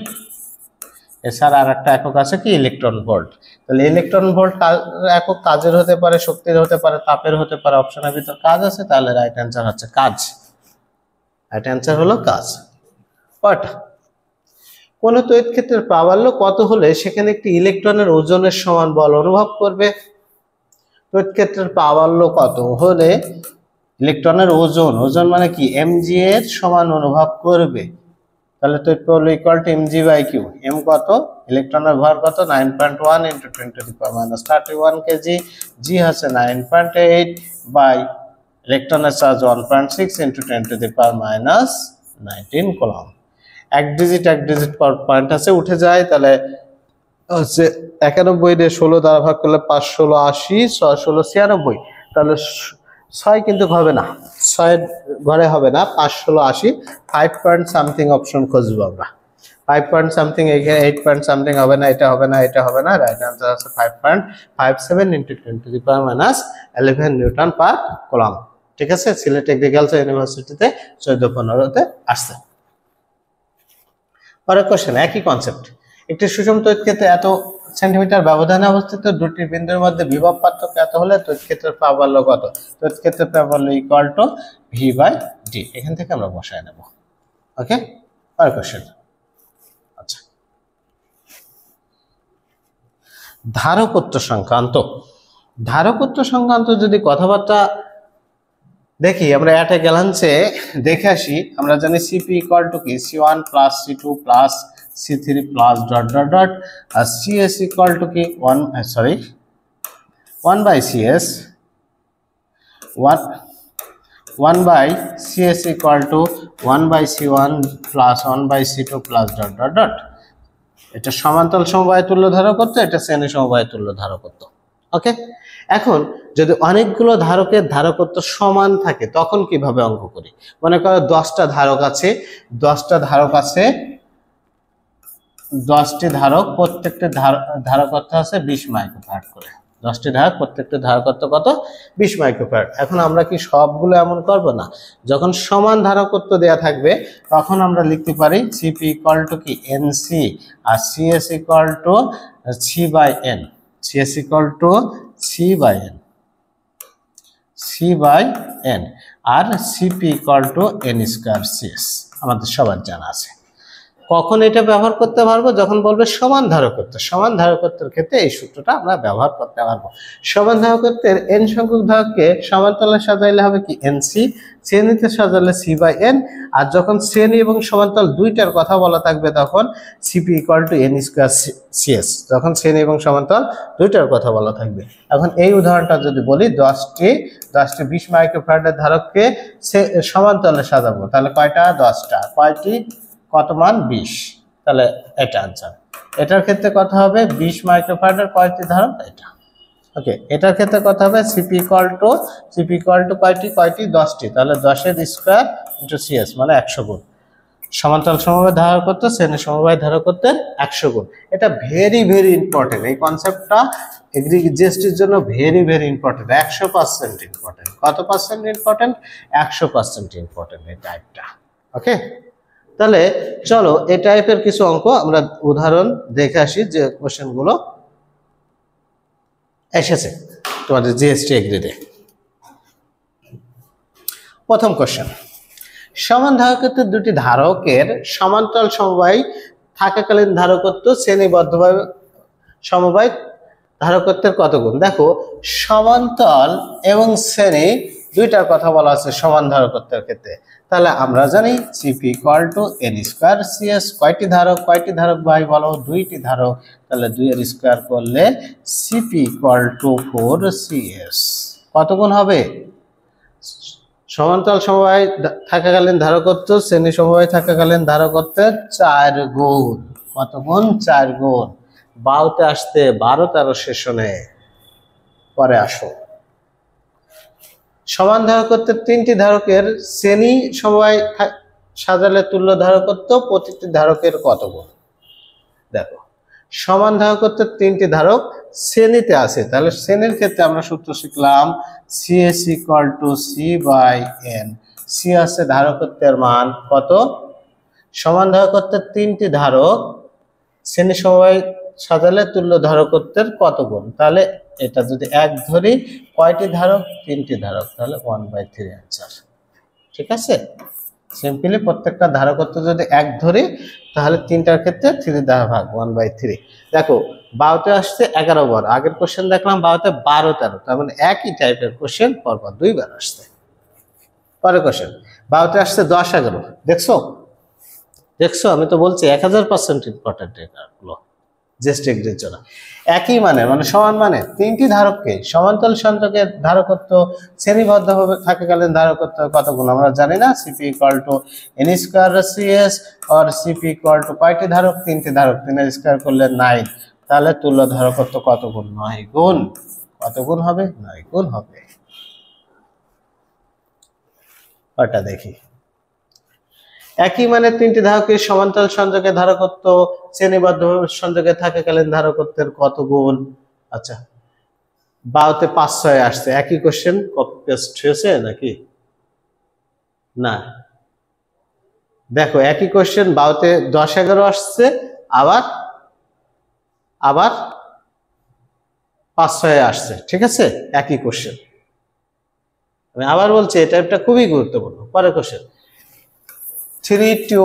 এছাড়া আর একটা একক আছে কি? Electron volt. তাহলে ইলেকট্রন ভোল্ট একক কাজের হতে পারে, শক্তির হতে পারে, তাপের হতে পারে। অপশনের ভিতর কাজ আছে, তাহলে রাইট অ্যান্সার হচ্ছে কাজ। রাইট অ্যান্সার হলো কাজ। বাট কোন তড়িৎ ক্ষেত্রের প্রাবল্য কত হলে সেখানে একটি ইলেকট্রনের ওজনের সমান বল অনুভব করবে? তড়িৎ ক্ষেত্রের প্রাবল্য কত হলে ইলেকট্রনের ওজন, ওজন মানে কি? mg এর সমান অনুভব করবে। তাহলে তড়িৎ প্রাবল্য equal to mg by q. m কত? ইলেকট্রনের ভর কত? 9.1 × 10⁻31 কেজি। g হচ্ছে 9.8 বাই ইলেকট্রনের চার্জ 1.6 × 10⁻19 কুলম্ব। এক ডিজিট পয়েন্ট আছে, উঠে যায়। তাহলে হচ্ছে 91 দিয়ে 16 দ্বারা ভাগ করলে 5 16 80, 6 16 96। তাহলে 6 কিন্তু হবে না, 6 ঘরে হবে না, 5 16 80। 5 পয়েন্ট সামথিং অপশন খুঁজবো আমরা। 5 পয়েন্ট সামথিং, এখানে 8 পয়েন্ট সামথিং হবে না, এটা হবে না, এটা হবে না। রাইট আনসার আছে 5.57 × 10⁻11 নিউটন পার কুলম্ব। ঠিক আছে, সিলেট এগ্রিকালচার ইউনিভার্সিটিতে 1415-তে আসছে। পরের কোশ্চেন একই কনসেপ্ট, একটি সুষম তড়িৎ ক্ষেত্রে এত সেন্টিমিটার ব্যবধানে অবস্থিত দুটি বিন্দুর মধ্যে বিভব পার্থক্য এত হলে তড়িৎ ক্ষেত্রের প্রাবল্য কত? তড়িৎ ক্ষেত্রের প্রাবল্য ইকুয়াল টু V/D। এখান থেকে আমরা বসায় নেব। ওকে, পরের কোশ্চেন। আচ্ছা, ধারকত্ব সংক্রান্ত যদি কথাবার্তা দেখি, আমরা অ্যাট এ গ্যালান্সে দেখে আসি। আমরা জানি সিপি ইকুয়াল টু কি? C1 plus C2 plus C3 plus dot dot dot, আর CS ইকুয়াল টু কি? 1 by CS, 1 by CS equal to 1 by C1 plus 1 by C2 plus dot dot dot. এটা সমান্তরাল সমবায় তুল্য ধারকত্ব, এটা শ্রেণী সমবায় তুল্য ধারকত্ব। ওকে, এখন যদি অনেকগুলো ধারকের ধারকত্ব সমান থাকে তখন কিভাবে অঙ্ক করি? মনে করো 10টা ধারক আছে, 10টা ধারক আছে, 10টি ধারক, প্রত্যেকটি ধারকত্ব আছে 20 মাইক্রোফ্যারাড করে। 10টি ধারক, প্রত্যেকটি ধারকত্ব কত? 20 মাইক্রোফ্যারাড। এখন আমরা কি সবগুলো এমন করব না, যখন সমান ধারকত্ব দেয়া থাকবে তখন আমরা লিখতে পারি সিপি ইকুয়াল টু কি? NC, আর CS equal to C/N, CS equal to C/N, C/N, আর CP equal to N² CS। আমাদের সবার জানা আছে। কখন এটা ব্যবহার করতে পারবো? যখন বলবে সমান ধারকত্ব। সমান ধারকত্বের ক্ষেত্রে এই সূত্রটা আমরা ব্যবহার করতে পারবো। সমান ধারকত্বের n সংখ্যক ধারককে সমান্তরালে সাজাইলে হবে কি? NC, শ্রেণীতে সাজালে C/N, আর যখন শ্রেণী এবং সমান্তরাল দুইটার কথা বলা থাকবে তখন CP equal to N² CS, যখন শ্রেণী এবং সমান্তরাল দুইটার কথা বলা থাকবে। এখন এই উদাহরণটা যদি বলি, 10টি 20 মাইক্রোফ্যারাডের ধারককে সমান্তরালে সাজাবো, তাহলে কয়টা? 10টা। কয়টি? কত মান? 20। তাহলে এটা আনসার। এটার ক্ষেত্রে কত হবে? 20 মাইক্রোফ্যারাডের কয়টি ধারক? এটা। ওকে, এটার ক্ষেত্রে কত হবে? সিপি ইকুয়াল টু কয়টি? 10টি। তাহলে 10 এর স্কয়ার ইনটু CS মানে 100 গুণ। সমান্তরাল সমবায় ধারকত্ব শ্রেণী সমবায় ধারকত্বের 100 গুণ। এটা ভেরি ভেরি ইম্পর্টেন্ট। এই কনসেপ্টটা এগ্রিগেস্টের জন্য ভেরি ভেরি ইম্পর্টেন্ট, 100% ইম্পর্টেন্ট। কত পার্সেন্ট ইম্পর্টেন্ট? 100% ইম্পর্টেন্ট এই টাইপটা। ওকে, তাহলে চলো এই টাইপের কিছু অঙ্ক আমরা উদাহরণ দেখে আসি যে কোশ্চেনগুলো এসেছে তোমাদের জিএসটি এগ্রিতে। প্রথম কোশ্চেন, সমান ধারকত্বের দুটি ধারকের সমান্তরাল সমবায় থাকাকালীন ধারকত্ব শ্রেণীবদ্ধভাবে সমবায় ধারকত্বের কত গুণ। দেখো সমান্তরাল এবং শ্রেণী দুইটার কথা বলা আছে সমান ধারকত্বের ক্ষেত্রে। তাহলে আমরা জানি CP equal to N square CS. কয়টি ধারক ভাই বলো? দুইটি ধারক। তাহলে 2 এর স্কয়ার করলে সিপি ইকুয়াল টু 4 সিএস। কত গুণ হবে? সমান্তরাল সমবায় থাকাকালীন ধারকত্ব শ্রেণী সমবায় থাকাকালীন ধারকত্বের 4 গুণ। কত গুণ? 4 গুণ। বাউতে আসতে 12 13 সেশনে। পরে আসো সমান ধারকত্বের 3টি ধারকের শ্রেণী সমবায় সাজালে তুল্য ধারকত্ব প্রতিটি ধারকের কত গুণ। দেখো সমান ধারকত্বের 3টি ধারক শ্রেণীতে আছে, তাহলে শ্রেণীর ক্ষেত্রে আমরা সূত্র শিখলাম CS equal to C by N. C আছে ধারকত্বের মান কত? সমান ধারকত্বের 3টি ধারক শ্রেণী সমবায় সাজালে তুল্য ধারকত্বের কত গুণ। তাহলে এটা যদি 1 ধরি, কয়টি ধারক? 3টি ধারক, তাহলে 1/3 आंसर। ঠিক আছে, সিম্পলি প্রত্যেকটা ধারকত্ব যদি 1 ধরি তাহলে 3টার ক্ষেত্রে 3 দ্বারা ভাগ 1/3। দেখো বাউতে আসছে 11 বার, আগের কোশ্চেন দেখলাম বাউতে 12 13, তার মানে একই টাইপের কোশ্চেন পরপর 2 বার আসছে। পরের কোশ্চেন বাউতে আসছে 10 11। দেখছো আমি তো বলছি 1000% ইম্পর্টেন্ট এগুলো জাস্ট এগ্রির জন্য। একই মানে সমান মানে 3টি ধারককে সমান্তরাল সংযোগের ধারকত্ব শ্রেণীবদ্ধভাবে থাকাকালীন ধারকত্ব কত গুণ আমরা জানি না। CP equal to N square CS আর সিপি ইকুয়াল টু কয়টি ধারক? 3টি ধারক, 3 এর স্কয়ার করলে 9। তাহলে তুল্য ধারকত্ব কত গুণ? 9 গুণ। কত গুণ হবে? 9 গুণ হবে। ওটা দেখি। একই মানে 3টি ধারকের সমান্তরাল সংযোগে ধারকত্ব শ্রেণীবদ্ধ সংযোগে থাকাকালীন ধারকত্বের কত গুণ। আচ্ছা বাউতে 5 6 আসছে, একই কোশ্চেন কপি পেস্ট হয়েছে নাকি না? দেখো একই কোশ্চেন বাউতে 10 11 আসছে, আবার 5 6 আসছে। ঠিক আছে, একই কোশ্চেন। আমি আবার বলছি এটা একটা খুবই গুরুত্বপূর্ণ। পরের কোশ্চেন 3 to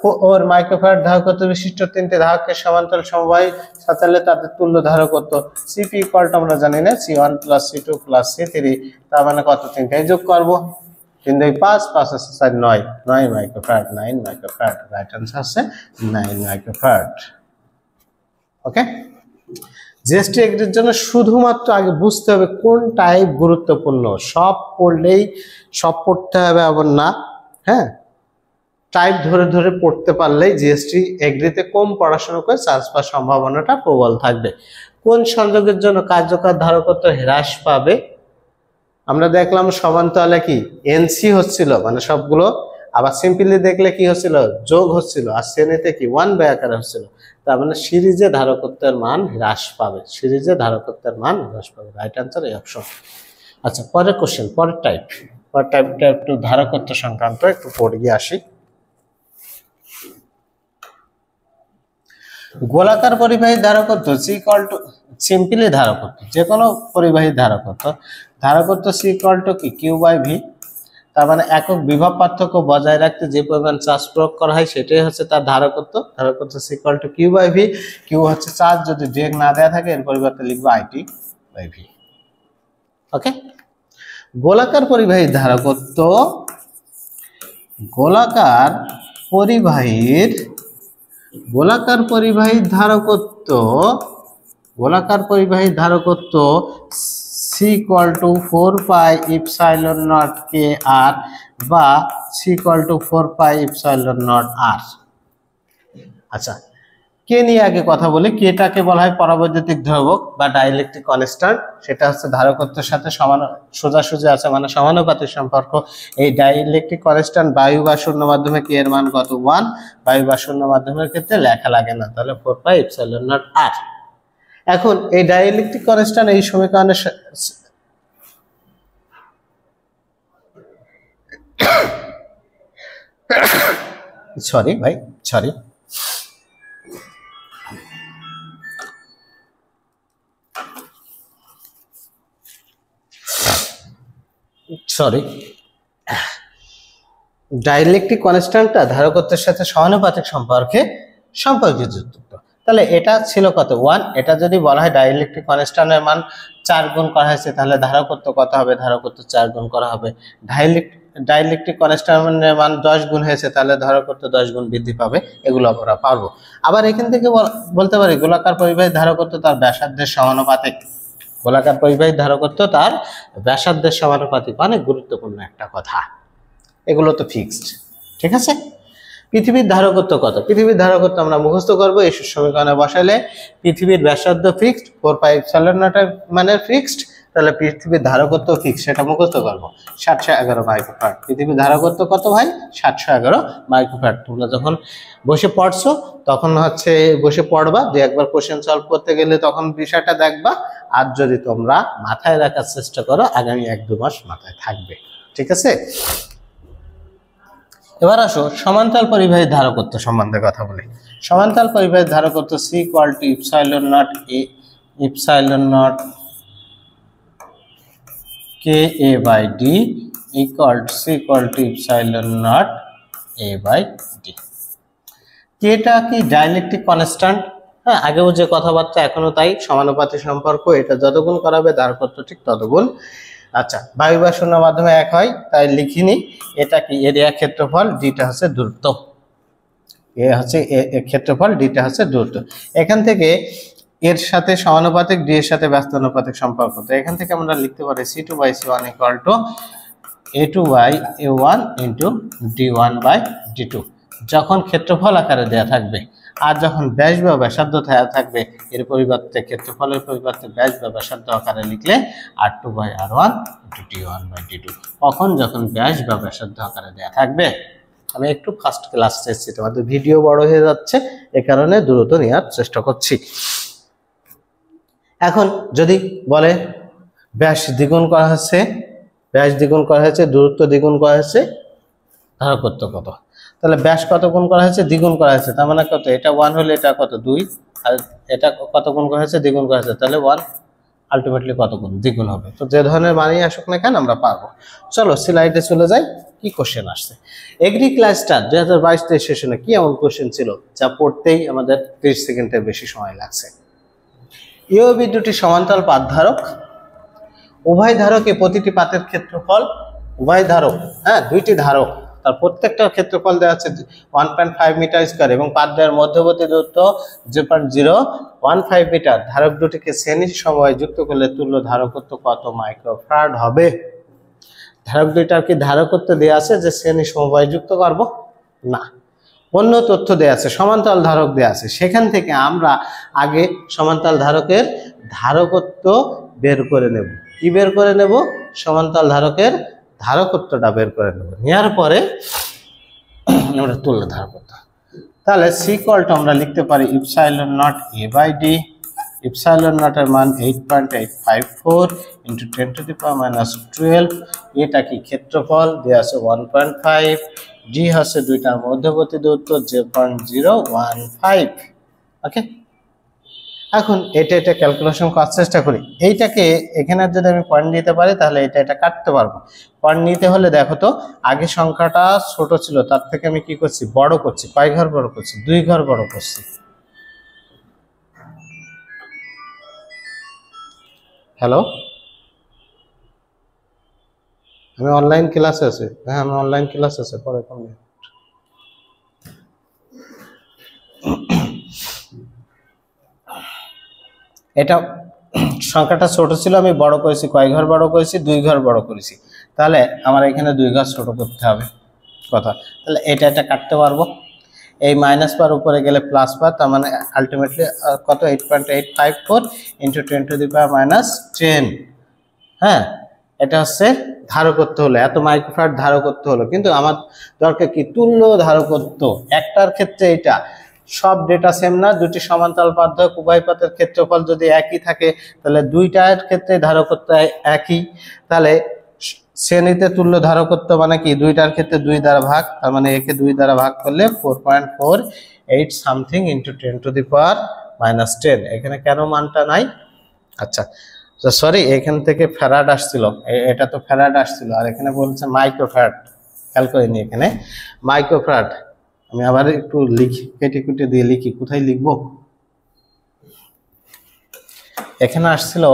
4 মাইক্রোফ্যারাড ধারকত্ব বিশিষ্ট 3টি ধারকের সমান্তরাল সমবায় সাজালে তাদের তুল্য ধারকত্ব। সিপি ইকুয়াল টু আমরা জানি না, C1 plus C2 plus C3, তার মানে কত? 3টাই যোগ করব। 3 2 5, 5 আছে 4 9, 9 মাইক্রোফ্যারাড, 9 মাইক্রোফ্যারাড। রাইট आंसर আছে 9 মাইক্রোফ্যারাড। ওকে, জিএসটি এগ্রির জন্য শুধুমাত্র আগে বুঝতে হবে কোন টাইপ গুরুত্বপূর্ণ। সব পড়লেই সব পড়তে হবে এমন না, হ্যাঁ। টাইপ ধরে ধরে পড়তে পারলেই জিএসটি এগ্রিতে কম পড়াশোনা করে চান্স পাওয়ার সম্ভাবনাটা প্রবল থাকবে। কোন সংযোগের জন্য কার্যকর ধারকত্ব হ্রাস পাবে? আমরা দেখলাম সমান্তরালে কি এনসি হচ্ছিল, সবগুলো। আবার সিম্পলি দেখলে কি হচ্ছিল? যোগ হচ্ছিল। আর শ্রেণীতে কি 1 বাই আকারে হচ্ছিল। তার মানে সিরিজে ধারকত্বের মান হ্রাস পাবে। সিরিজে ধারকত্বের মান হ্রাস পাবে। রাইট আনসার এই অপশন। আচ্ছা পরের কোশ্চেন, পরের টাইপটা একটু ধারকত্ব সংক্রান্ত, একটু পড়ে গিয়ে আসি। গোলাকার পরিবাহী ধারকত্ব সিম্পলি ধারকত্ব, যে কোনো পরিবাহী ধারকত্ব সি ইকুয়াল টু কি? Q by V. তার মানে একক বিভব পার্থক্য বজায় রাখতে যে পরিমাণ চার্জ প্রয়োগ করা হয় সেটাই হচ্ছে তার ধারকত্ব C equal to q by V. Q হচ্ছে চার্জ, যদি ডিরেক্ট না দেওয়া থাকে এর পরিবর্তে লিখবো আইটি বাই ভি। ওকে, গোলাকার পরিবাহী ধারকত্ব, গোলাকার পরিবাহী ধারকত্ব C equal to 4 pi epsilon naught K R বা C equal to 4 pi epsilon naught R. আচ্ছা কে নিয়ে আগে কথা বলি। কেটাকে বলা হয় পরাবৈদ্যুতিক ধ্রুবক বা ডাইইলেকট্রিক কনস্ট্যান্ট। সেটা হচ্ছে ধারকত্বের সাথে সোজাসুজি আছে, সমানুপাতিক সম্পর্ক। এই ডাইইলেকট্রিক কনস্ট্যান্ট বায়ু বা শূন্য মাধ্যমে কে এর মান কত? 1। বায়ু বা শূন্য মাধ্যমের ক্ষেত্রে লেখা লাগে না, তাহলে 4 পাই ইপসাইলন নট আর। এখন এই ডাইইলেকট্রিক কনস্ট্যান্ট এই সমীকরণে ডাইইলেকট্রিক কনস্ট্যান্টটা ধারকত্বের সাথে সমানুপাতিক সম্পর্কে সম্পর্কযুক্ত। তাহলে এটা ছিল কত 1, এটা যদি বলা হয় ডাইইলেকট্রিক কনস্ট্যান্টের মান 4 গুণ করা হয়েছে তাহলে ধারকত্ব কত হবে, ধারকত্ব 4 গুণ করা হবে। ডাইইলেকট্রিক কনস্ট্যান্টের মান 10 গুণ হয়েছে তাহলে ধারকত্ব 10 গুণ বৃদ্ধি পাবে, এগুলো আমরা পারবো। আবার এখান থেকে বলতে পারি গোলাকার পরিবাহী ধারকত্ব তার ব্যাসার্ধের সমানুপাতিক, গোলাকার পরিবাহী ধারকত্ব তার ব্যাসার্ধের সমানুপাতিক, অনেক গুরুত্বপূর্ণ একটা কথা, এগুলো তো ফিক্সড, ঠিক আছে। পৃথিবীর ধারকত্ব কত, পৃথিবীর ধারকত্ব আমরা মুখস্থ করবো, এই সমীকরণে বসাইলে পৃথিবীর ব্যাসার্ধ ফিক্সড, 4πε0 মানের ফিক্সড, তাহলে পৃথিবীর ধারকত্ব ফিক্সড, সেটা মুখস্থ করবো 711 মাইক্রোফ্যারাড। পৃথিবীর ধারকত্ব কত ভাই, 711 মাইক্রোফ্যারাড। তোমরা যখন বসে পড়ছো তখন হচ্ছে বসে পড়বা, যে একবার কোশ্চেন সলভ করতে গেলে তখন বিষয়টা দেখবা, আর যদি তোমরা মাথায় রাখার চেষ্টা করো আগামী 1-2 মাস মাথায় থাকবে, ঠিক আছে। এবার আসো সমান্তরাল পরিবাহী ধারকত্ব সম্বন্ধে কথা বলি। সমান্তরাল পরিবাহী ধারকত্ব C = KA/D C=ε0A/D। কেটা কি ডাইইলেকট্রিক কনস্ট্যান্ট, হ্যাঁ আগেও যে কথাবার্তা এখনো তাই, সমানুপাতিক সম্পর্ক, এটা যত গুণ করাবে ধারকত্ব ঠিক তত গুণ। আচ্ছা, বায়ু বা শূন্য মাধ্যমে এক হয় তাই লিখিনি, এটা কি এরিয়া ক্ষেত্রফল, ডিটা হচ্ছে দূরত্ব, এ হচ্ছে ক্ষেত্রফল, ডিটা হচ্ছে দূরত্ব। এখান থেকে এর সাথে সমানুপাতিক, ডি এর সাথে ব্যস্তানুপাতিক সম্পর্ক, তো এখান থেকে আমরা লিখতে পারি C2/C1 = A2/A1 × D1/D2, যখন ক্ষেত্রফল আকারে দেয়া থাকবে, আর যখন ব্যাস বা ব্যাসার্ধ থাকবে এর পরিবর্তে, ক্ষেত্রফলের পরিবর্তে ব্যাস বা ব্যাসার্ধ আকারে লিখলে R2/R1 × D1/D2, কখন যখন ব্যাস বা ব্যাসার্ধ আকারে দেয়া থাকবে। আমি একটু ফার্স্ট ক্লাস এসেছি, তোমাদের ভিডিও বড় হয়ে যাচ্ছে, এ কারণে দ্রুত নেওয়ার চেষ্টা করছি। এখন যদি বলে ব্যাস দ্বিগুণ করা হয়েছে, ব্যাস দ্বিগুণ করা হয়েছে, দূরত্ব দ্বিগুণ করা হয়েছে, ধারকত্ব কত, তাহলে ব্যাস কত গুণ করা হয়েছে, দ্বিগুণ করা হয়েছে, তার মানে কত, এটা 1 হলে এটা কত 2, আর এটা কত গুণ করা হয়েছে, দ্বিগুণ করা হয়েছে, তাহলে 1 আলটিমেটলি কত গুণ, দ্বিগুণ হবে। তো যে ধরনের মানই আসুক না কেন আমরা পারবো। চলো স্লাইডে চলে যাই, কি কোশ্চেন আসছে। এগ্রি ক্লাসটা 2022-23 সেশনে কি এমন কোশ্চেন ছিল যা পড়তেই আমাদের 30 সেকেন্ডের বেশি সময় লাগছে। এ ও বি দুটি সমান্তরাল পাত ধারক, উভয় ধারকে প্রতিটি পাতের ক্ষেত্রফল, উভয় ধারক, হ্যাঁ দুইটি ধারক, তার প্রত্যেকটার ক্ষেত্রফল দেওয়া আছে 1.5 মিটার স্কয়ার এবং পাতদ্বয়ের মধ্যবর্তী দূরত্ব 0.015 মিটার। ধারক দুটিকে শ্রেণীর সমবায়ে যুক্ত করলে তুল্য ধারকত্ব কত মাইক্রোফ্যারাড হবে। ধারক দুইটার কি ধারকত্ব দেওয়া আছে যে শ্রেণী সমবায়ে যুক্ত করব না, অন্য তথ্য দেওয়া আছে, সমান্তরাল ধারক দেওয়া আছে, সেখান থেকে আমরা আগে সমান্তরাল ধারকের ধারকত্ব বের করে নেব। কি বের করে নেব, সমান্তরাল ধারকের ধারকত্বটা বের করে নেব, নেওয়ার পরে আমরা তুল্য ধারকত্ব, তাহলে C= আমরা লিখতে পারি ε0A/D, ε0 এর মান 8.854 × 10⁻12, এটা কি ক্ষেত্রফল দেওয়া আছে 1.5, ডি হচ্ছে দুইটার মধ্যবর্তী দূরত্ব 0.015, ওকে। এখন এটা ক্যালকুলেশন করার চেষ্টা করি, এইটাকে এখানে যদি আমি পয়েন্ট নিতে পারি তাহলে এটা কাটতে পারবো। পয়েন্ট নিতে হলে দেখো তো, আগে সংখ্যাটা ছোট ছিল, তার থেকে আমি কি করছি, বড় করছি, কয় ঘর বড় করছি, 2 ঘর বড় করছি। হ্যালো, আমি অনলাইন ক্লাসে আছি, হ্যাঁ আমি অনলাইন ক্লাসে আছি, পরে কোন এটা সংখ্যাটা ছোট ছিল, আমি বড় করেছি, কয় ঘর বড় করেছি, 2 ঘর বড় করেছি, তাহলে আমার এখানে 2 ঘর ছোট করতে হবে কথা, তাহলে এটা কাটতে পারবো। এই মাইনাস পার উপরে গেলে প্লাস পার, তার মানে আলটিমেটলি কত 8.854 × 10⁻10, হ্যাঁ এটা হচ্ছে ধারকত্ব হলো, এত মাইক্রোফ্যারাড ধারকত্ব হলো। কিন্তু আমার দরকার কি তুল্য ধারকত্ব, একটার ক্ষেত্রে এটা সব ডেটা সেম না, দুটি সমান্তরাল পাত উভয় পাতের ক্ষেত্রফল যদি একই থাকে তাহলে দুইটার ক্ষেত্রে ধারকত্ব একই, তাহলে শ্রেণীতে তুল্য ধারকত্ব মানে কি দুইটার ক্ষেত্রে 2 দ্বারা ভাগ, তার মানে একে 2 দ্বারা ভাগ করলে 4.48 সামথিং × 10⁻10, এখানে কেন মানটা নাই, আচ্ছা সরি এখান থেকে ফ্যারাড আসছিল, এটা তো ফ্যারাড আসছিল, আর এখানে বলছে মাইক্রোফ্যারাড, খেয়াল করে নি এখানে মাইক্রোফ্যারাড, আমি আবার একটু লিখি, কেটে কুটে দিয়ে লিখি, কোথায় লিখবো? এখানে আসছিল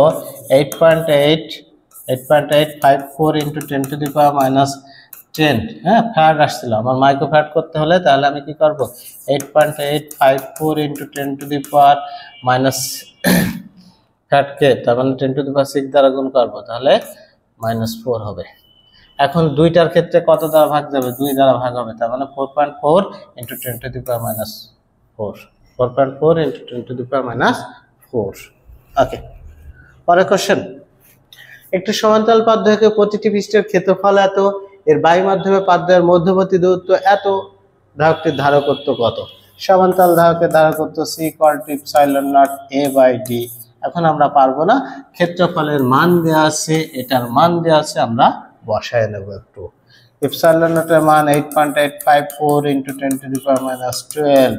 8.854 into 10 to the power minus 10, হ্যাঁ ফ্যারাড আসছিল। আমার মাইক্রো ফ্যারাড করতে হলে তাহলে আমি কি করব, 8.854 into 10 to the power minus ফ্যারাডকে তার মানে 10 টু দি পাওয়ার 6 দ্বারা গুণ করবো, তাহলে -4 হবে। এখন দুইটার ক্ষেত্রে কত দ্বারা ভাগ যাবে, 2 দ্বারা ভাগ হবে, তার মানে 4.4 into 10 to the power minus 4, 4.4 into 10 to the power minus 4। ওকে, পরের কোশ্চেন। একটি সমান্তরাল পাঠ্যকে প্রতিটি পৃষ্ঠের ক্ষেত্রফল এত, এর বায়ু মাধ্যমে পাঠ্যের মধ্যবর্তী দূরত্ব এত, ধারকটির ধারকত্ব কত? সমান্তরাল ধারকের ধারকত্ব C = ইপসাইলন নট A/D। এখন আমরা পারবো না, ক্ষেত্রফলের মান দেওয়া আছে, এটার মান দেওয়া আছে, আমরা বসায় নেব একটু। ইপসাইলন নটের মান 8.854 into 10 to the power minus 12,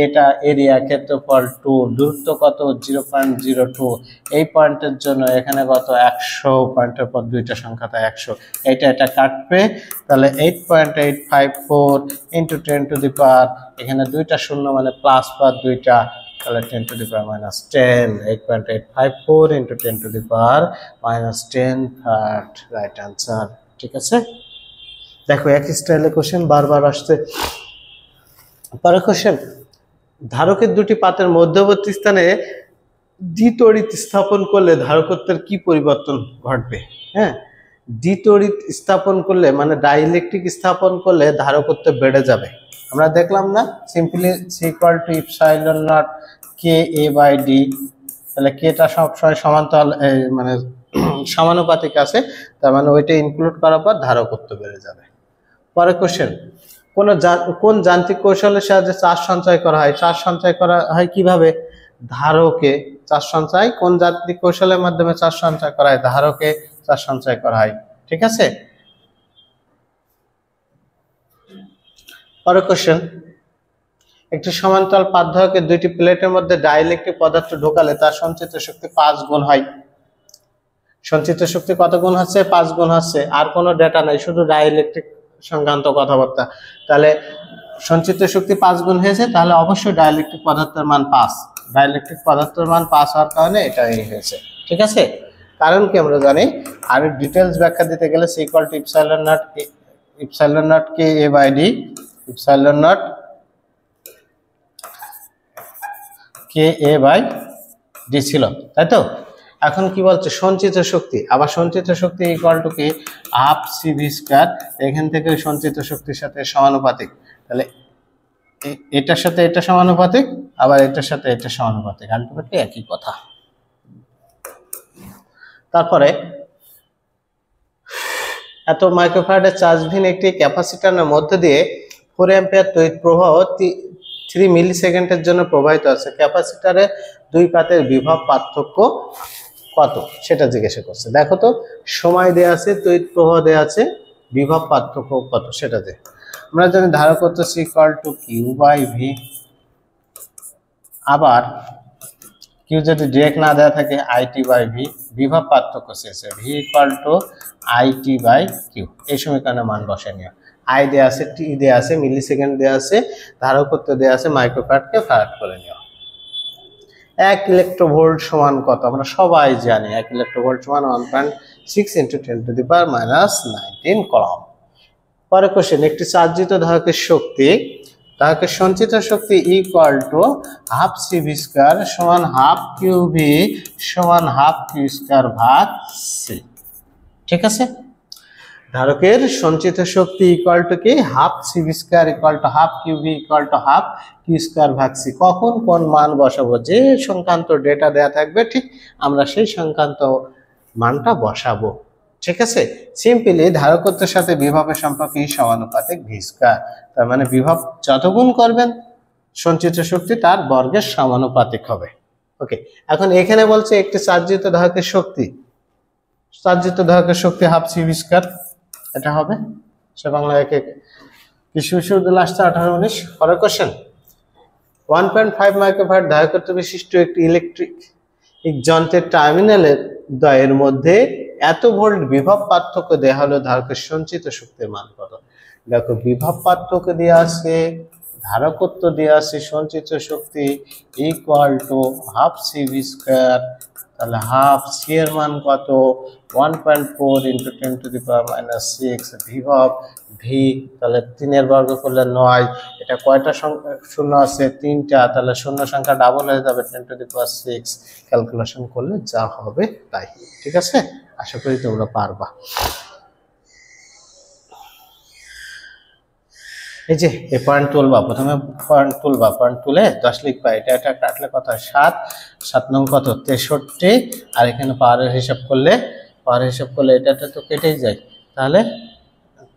এটা এরিয়া, ক্ষেত্রফল 2, দূরত্ব কত 0.02, এই পয়েন্টের জন্য এখানে কত 100, পয়েন্টের পর দুইটা সংখ্যা তাই 100, এটা কাটবে, তাহলে 8.854 ইন্টু 10 টু দি পাওয়ার, এখানে দুইটা শূন্য মানে প্লাস পাওয়ার দুইটা, তাহলে 10 to the power minus 10, 8.854 into 10 to the power minus 10, third right answer. ঠিক আছে, দেখো একই স্টাইলে কোশ্চেন বারবার আসছে। পরের কোশ্চেন, ধারকের দুটি পাতের মধ্যবর্তী স্থানে দ্বিতড়িৎ স্থাপন করলে ধারকত্বের কি পরিবর্তন ঘটবে? হ্যাঁ, দ্বিতড়িৎ স্থাপন করলে মানে ডাইইলেকট্রিক স্থাপন করলে ধারকত্ব বেড়ে যাবে। আমরা দেখলাম না, simply C = epsilon not KA/D, তাহলে কেটা সবসময় সমান্তরাল মানে সমানুপাতিক আছে, তার মানে ওইটা ইনক্লুড করার পর ধারকত্ব বেড়ে যাবে। পরের কোশ্চেন, কোন যান্ত্রিক কৌশলের সাহায্যে চার্জ সঞ্চয় করা হয়? চার্জ সঞ্চয় করা হয় কিভাবে? ধারকে চার্জ সঞ্চয়, কোন যান্ত্রিক কৌশলের মাধ্যমে চার্জ সঞ্চয় করা হয়? ধারকে চার্জ সঞ্চয় করা হয়। ঠিক আছে, পরের কোশ্চেন, একটি সমান্তরাল পাঠ্যকের দুইটি প্লেটের মধ্যে ডাইইলেকট্রিক পদার্থ ঢোকালে তার সঞ্চিত শক্তি 5 গুণ হয়। সঞ্চিত শক্তি কত গুণ হচ্ছে? 5 গুণ হচ্ছে। আর কোনো ডেটা নাই, শুধু ডাইইলেকট্রিক সংক্রান্ত কথাবার্তা। তাহলে সঞ্চিত শক্তি 5 গুণ হয়েছে, তাহলে অবশ্যই ডাইইলেকট্রিক পদার্থের মান 5, ডাইইলেকট্রিক পদার্থের মান 5 হওয়ার কারণে এটাই হয়েছে। ঠিক আছে, কারণ কি আমরা জানি, আর ডিটেলস ব্যাখ্যা দিতে গেলে C = epsilon not KA/D, epsilon not KA/D ছিল, তাই তো? এখন কি বলছে, সঞ্চিত শক্তি, আবার সঞ্চিত শক্তি = কি ½ CV², এখান থেকে সঞ্চিত শক্তির সাথে সমানুপাতিক, তাহলে এটার সাথে এটা সমানুপাতিক, আবার এটার সাথে এটা সমানুপাতিক, আলটিমেটলি একই কথা। তারপরে এত মাইক্রোফ্যারাডের চার্জহীন একটি ক্যাপাসিটরের মধ্যে দিয়ে 4 অ্যাম্পিয়ার তড়িৎ প্রবাহ 3 মিলিসেকেন্ডের জন্য প্রবাহিত আছে। ক্যাপাসিটরে দুই পাতের বিভব পার্থক্য কত সেটা জিজ্ঞাসা করছে। দেখো তো, সময় দেয়া আছে, তড়িৎ প্রবাহ দেয়া আছে, বিভব পার্থক্য কত সেটা দে। আমরা জানি ধারকত্ব C = Q/V, আবার Q যদি ডিরেক্ট না দেওয়া থাকে IT/V, বিভব পার্থক্য শেষে V = IT/Q। এই সমীকরণে মান বসে নিও। I দেয়া আছে, T দেয়া আছে, মিলিসেকেন্ড দেয়া আছে, ধারকত্ব দেয়া আছে, মাইক্রোফ্যারাডকে ফ্যারাড করে নিও। 1 ইলেকট্রোভোল্ট সমান কত? আমরা সবাই জানি 1 ইলেকট্রোভোল্ট সমান 1.6 × 10⁻⁻19 কলম। পরের কোশ্চেন, একটি চার্জিত ধারকের শক্তি, ধারকের সঞ্চিত শক্তি = ½ CV² সমান ½ QV সমান ½ Q² / C। ঠিক আছে, ধারকের সঞ্চিত শক্তি = কি ½ CV² = ½ QV = ½ Q² / C। কখন কোন মান বসাবো, যে সংক্রান্ত ডেটা দেয়া থাকবে ঠিক আমরা সেই সংক্রান্ত মানটা বসাবো। ঠিক আছে, সিম্পলি ধারকত্বের সাথে বিভবের সম্পর্ক সমানুপাতিক V², তার মানে বিভব যত গুণ করবেন সঞ্চিত শক্তি তার বর্গের সমানুপাতিক হবে। ওকে, এখন এখানে বলছে একটি চার্জিত ধারকের শক্তি, চার্জিত ধারকের শক্তি ½ CV², এটা হবে সে বাংলা একে কৃষি বিশ্ববিদ্যালয় আসছে 18-19। পরের কোশ্চেন, 1.5 মাইক্রোফ্যারাড ধারকত্ব বিশিষ্ট একটি ইলেকট্রিক যন্ত্রের টার্মিনালের দ্বয়ের মধ্যে এত ভোল্ট বিভব পার্থক্য দেওয়া হলো, ধারকের সঞ্চিত শক্তির মান কত? দেখো বিভব পার্থক্য দেওয়া আছে ধারকত্ব দেওয়া আছে সঞ্চিত শক্তি equal to half CV square, তাহলে হাফ সি এর মান কত 1.4 ইন্টু 10⁻⁶ বিভব ভি, তাহলে 3 এর বর্গ করলে 9, এটা কয়টা শূন্য আছে 3টা, তাহলে শূন্য সংখ্যা ডাবল হয়ে যাবে 10⁶, ক্যালকুলেশন করলে যা হবে তাই। ঠিক আছে, আশা করি তোমরা পারবা। এই যে এই পয়েন্ট তুলবা, প্রথমে পয়েন্ট তুলবা, পয়েন্ট তুলে 10 লিখবা, এটা কাটলে কত হয় 7, 7 নং কত 63, আর এখানে পাওয়ারের হিসাব করলে এটাতে তো কেটেই যায়, তাহলে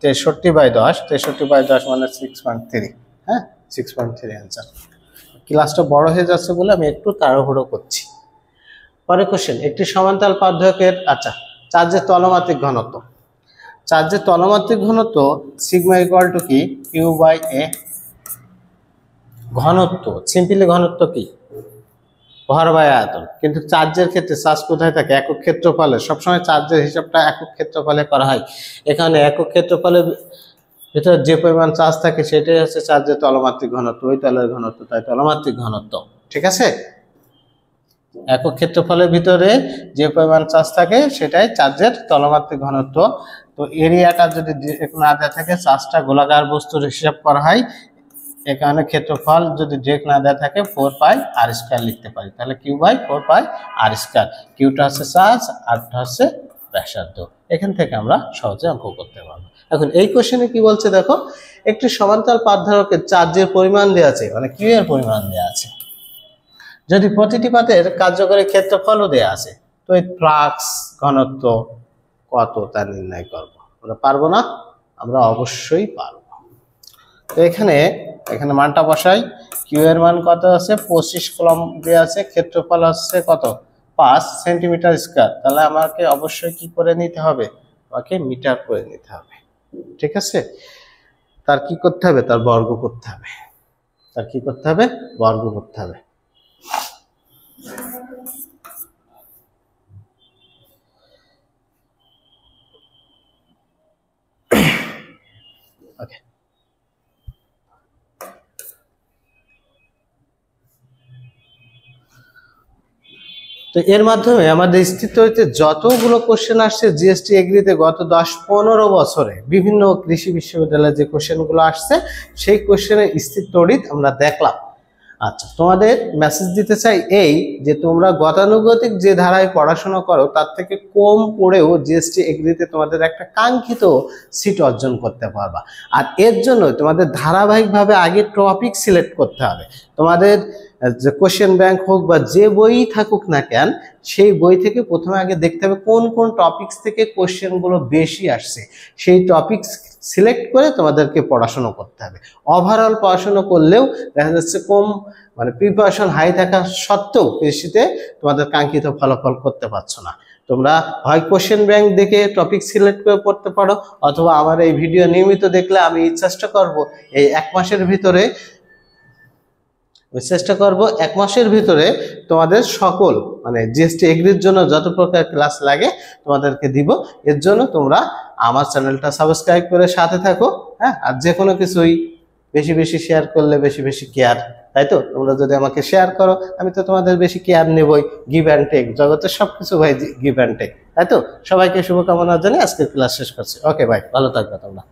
63/10, 63/10 মানে 6.3, হ্যাঁ 6.3 অ্যান্সার। ক্লাসটা বড় হয়ে যাচ্ছে বলে আমি একটু তাড়াহুড়ো করছি। পরে কোশ্চেন, একটি সমান্তরাল পার্থক্যের চার্জের তলমাত্রিক ঘনত্ব, চার্জের তলমাত্রিক ঘনত্ব সিগমা ইকুয়াল টু কি কিউ বাই এ। ঘনত্ব সিম্পলি ঘনত্ব কি ভর বাই আয়তন, কিন্তু চার্জের ক্ষেত্রে চার্জ কোথায় থাকে একক ক্ষেত্রফলে, সবসময় চার্জের হিসাবটা একক ক্ষেত্রফলে করা হয়। এখানে একক ক্ষেত্রফলের ভিতরে যে পরিমাণ চার্জ থাকে সেটাই হচ্ছে চার্জের তলমাত্রিক ঘনত্ব, ওই তলের ঘনত্ব, তাই তলমাত্রিক ঘনত্ব। ঠিক আছে, একক ক্ষেত্রফলের ভিতরে যে পরিমাণ চার্জ থাকে সেটাই চার্জের তলমাত্রিক ঘনত্ব। তো এরিয়াটা যদি না দেওয়া থাকে, চার্জটা গোলাকার বস্তুর হিসাব করা হয়, এখানে ক্ষেত্রফল যদি ডিরেক্ট না দেওয়া থাকে 4πr² লিখতে পারি, তাহলে কিউ বাই 4πr²। কিউটা হচ্ছে চার্জ, আরটা হচ্ছে ব্যাসার্ধ। এখান থেকে আমরা সহজে অঙ্ক করতে পারবো। এখন এই কোশ্চেনে কি বলছে দেখো, একটি সমান্তরাল পাতধারকের চার্জের পরিমাণ দেওয়া আছে, মানে কিউ এর পরিমাণ দেওয়া আছে, যদি প্রতিটি পাতের কার্যকরী ক্ষেত্রফলও দেওয়া আছে, তো এই ফ্লাক্স ঘনত্ব কত তা নির্ণয় করব। আমরা পারবো না? আমরা অবশ্যই পারবো। তো এখানে মানটা বসাই, কিউ এর মান কত আছে 25 কুলম্ব দেওয়া আছে, ক্ষেত্রফল হচ্ছে কত 5 সেন্টিমিটার স্কয়ার, তাহলে আমাকে অবশ্যই কি করে নিতে হবে, আমাকে মিটার করে নিতে হবে। ঠিক আছে, তার কি করতে হবে, তার বর্গ করতে হবে, তার কি করতে হবে, বর্গ করতে হবে। ওকে, তো এর মাধ্যমে আমাদের স্থিতিতে যতগুলো কোশ্চেন আসছে জিএসটি এগ্রিতে গত 10-15 বছরে বিভিন্ন কৃষি বিশ্ববিদ্যালয়ে যে কোশ্চেনগুলো আসছে সেই কোশ্চেনের স্থিতরিত আমরা দেখলাম। আচ্ছা, তোমাদের মেসেজ দিতে চাই এই যে তোমরা গতানুগতিক যে ধারায় পড়াশোনা করো তার থেকে কম পড়েও জিএসটি এগ্রিতে তোমাদের একটা কাঙ্ক্ষিত সিট অর্জন করতে পারবা। আর এর জন্য তোমাদের ধারাবাহিকভাবে আগে টপিক সিলেক্ট করতে হবে। তোমাদের যে কোশ্চেন ব্যাংক হোক বা যে বই থাকুক না কেন, সেই বই থেকে প্রথমে আগে দেখতে হবে কোন কোন টপিকস থেকে কোশ্চেনগুলো বেশি আসছে, সেই টপিকস সিলেক্ট করে তোমাদেরকে পড়াশোনা করতে হবে। ওভারঅল পড়াশোনা করলেও দেখা যাচ্ছে কম, মানে প্রিপারেশন হাই থাকা সত্ত্বেও কৃষিতে তোমাদের কাঙ্ক্ষিত ফলাফল করতে পারছো না। তোমরা হয় কোশ্চেন ব্যাংক দেখে টপিক সিলেক্ট করে পড়তে পারো, অথবা আমার এই ভিডিও নিয়মিত দেখলে আমি চেষ্টা করব এই 1 মাসের ভিতরে তোমাদের সকল মানে জিএসটি এগ্রির জন্য যত প্রকার ক্লাস লাগে তোমাদেরকে দিব। এর জন্য তোমরা আমার চ্যানেলটা সাবস্ক্রাইব করে সাথে থাকো, হ্যাঁ। আর যে কোনো কিছুই বেশি বেশি শেয়ার করলে বেশি বেশি কেয়ার, তাই তো? তোমরা যদি আমাকে শেয়ার করো আমি তো তোমাদের বেশি কেয়ার নেবই। গিভ অ্যান্ড টেক, জগতের সবকিছু ভাই গিভ অ্যান্ড টেক, তাই তো? সবাইকে শুভকামনা জানিয়ে আজকের ক্লাস শেষ করছি। ওকে ভাই, ভালো থাকবে তোমরা।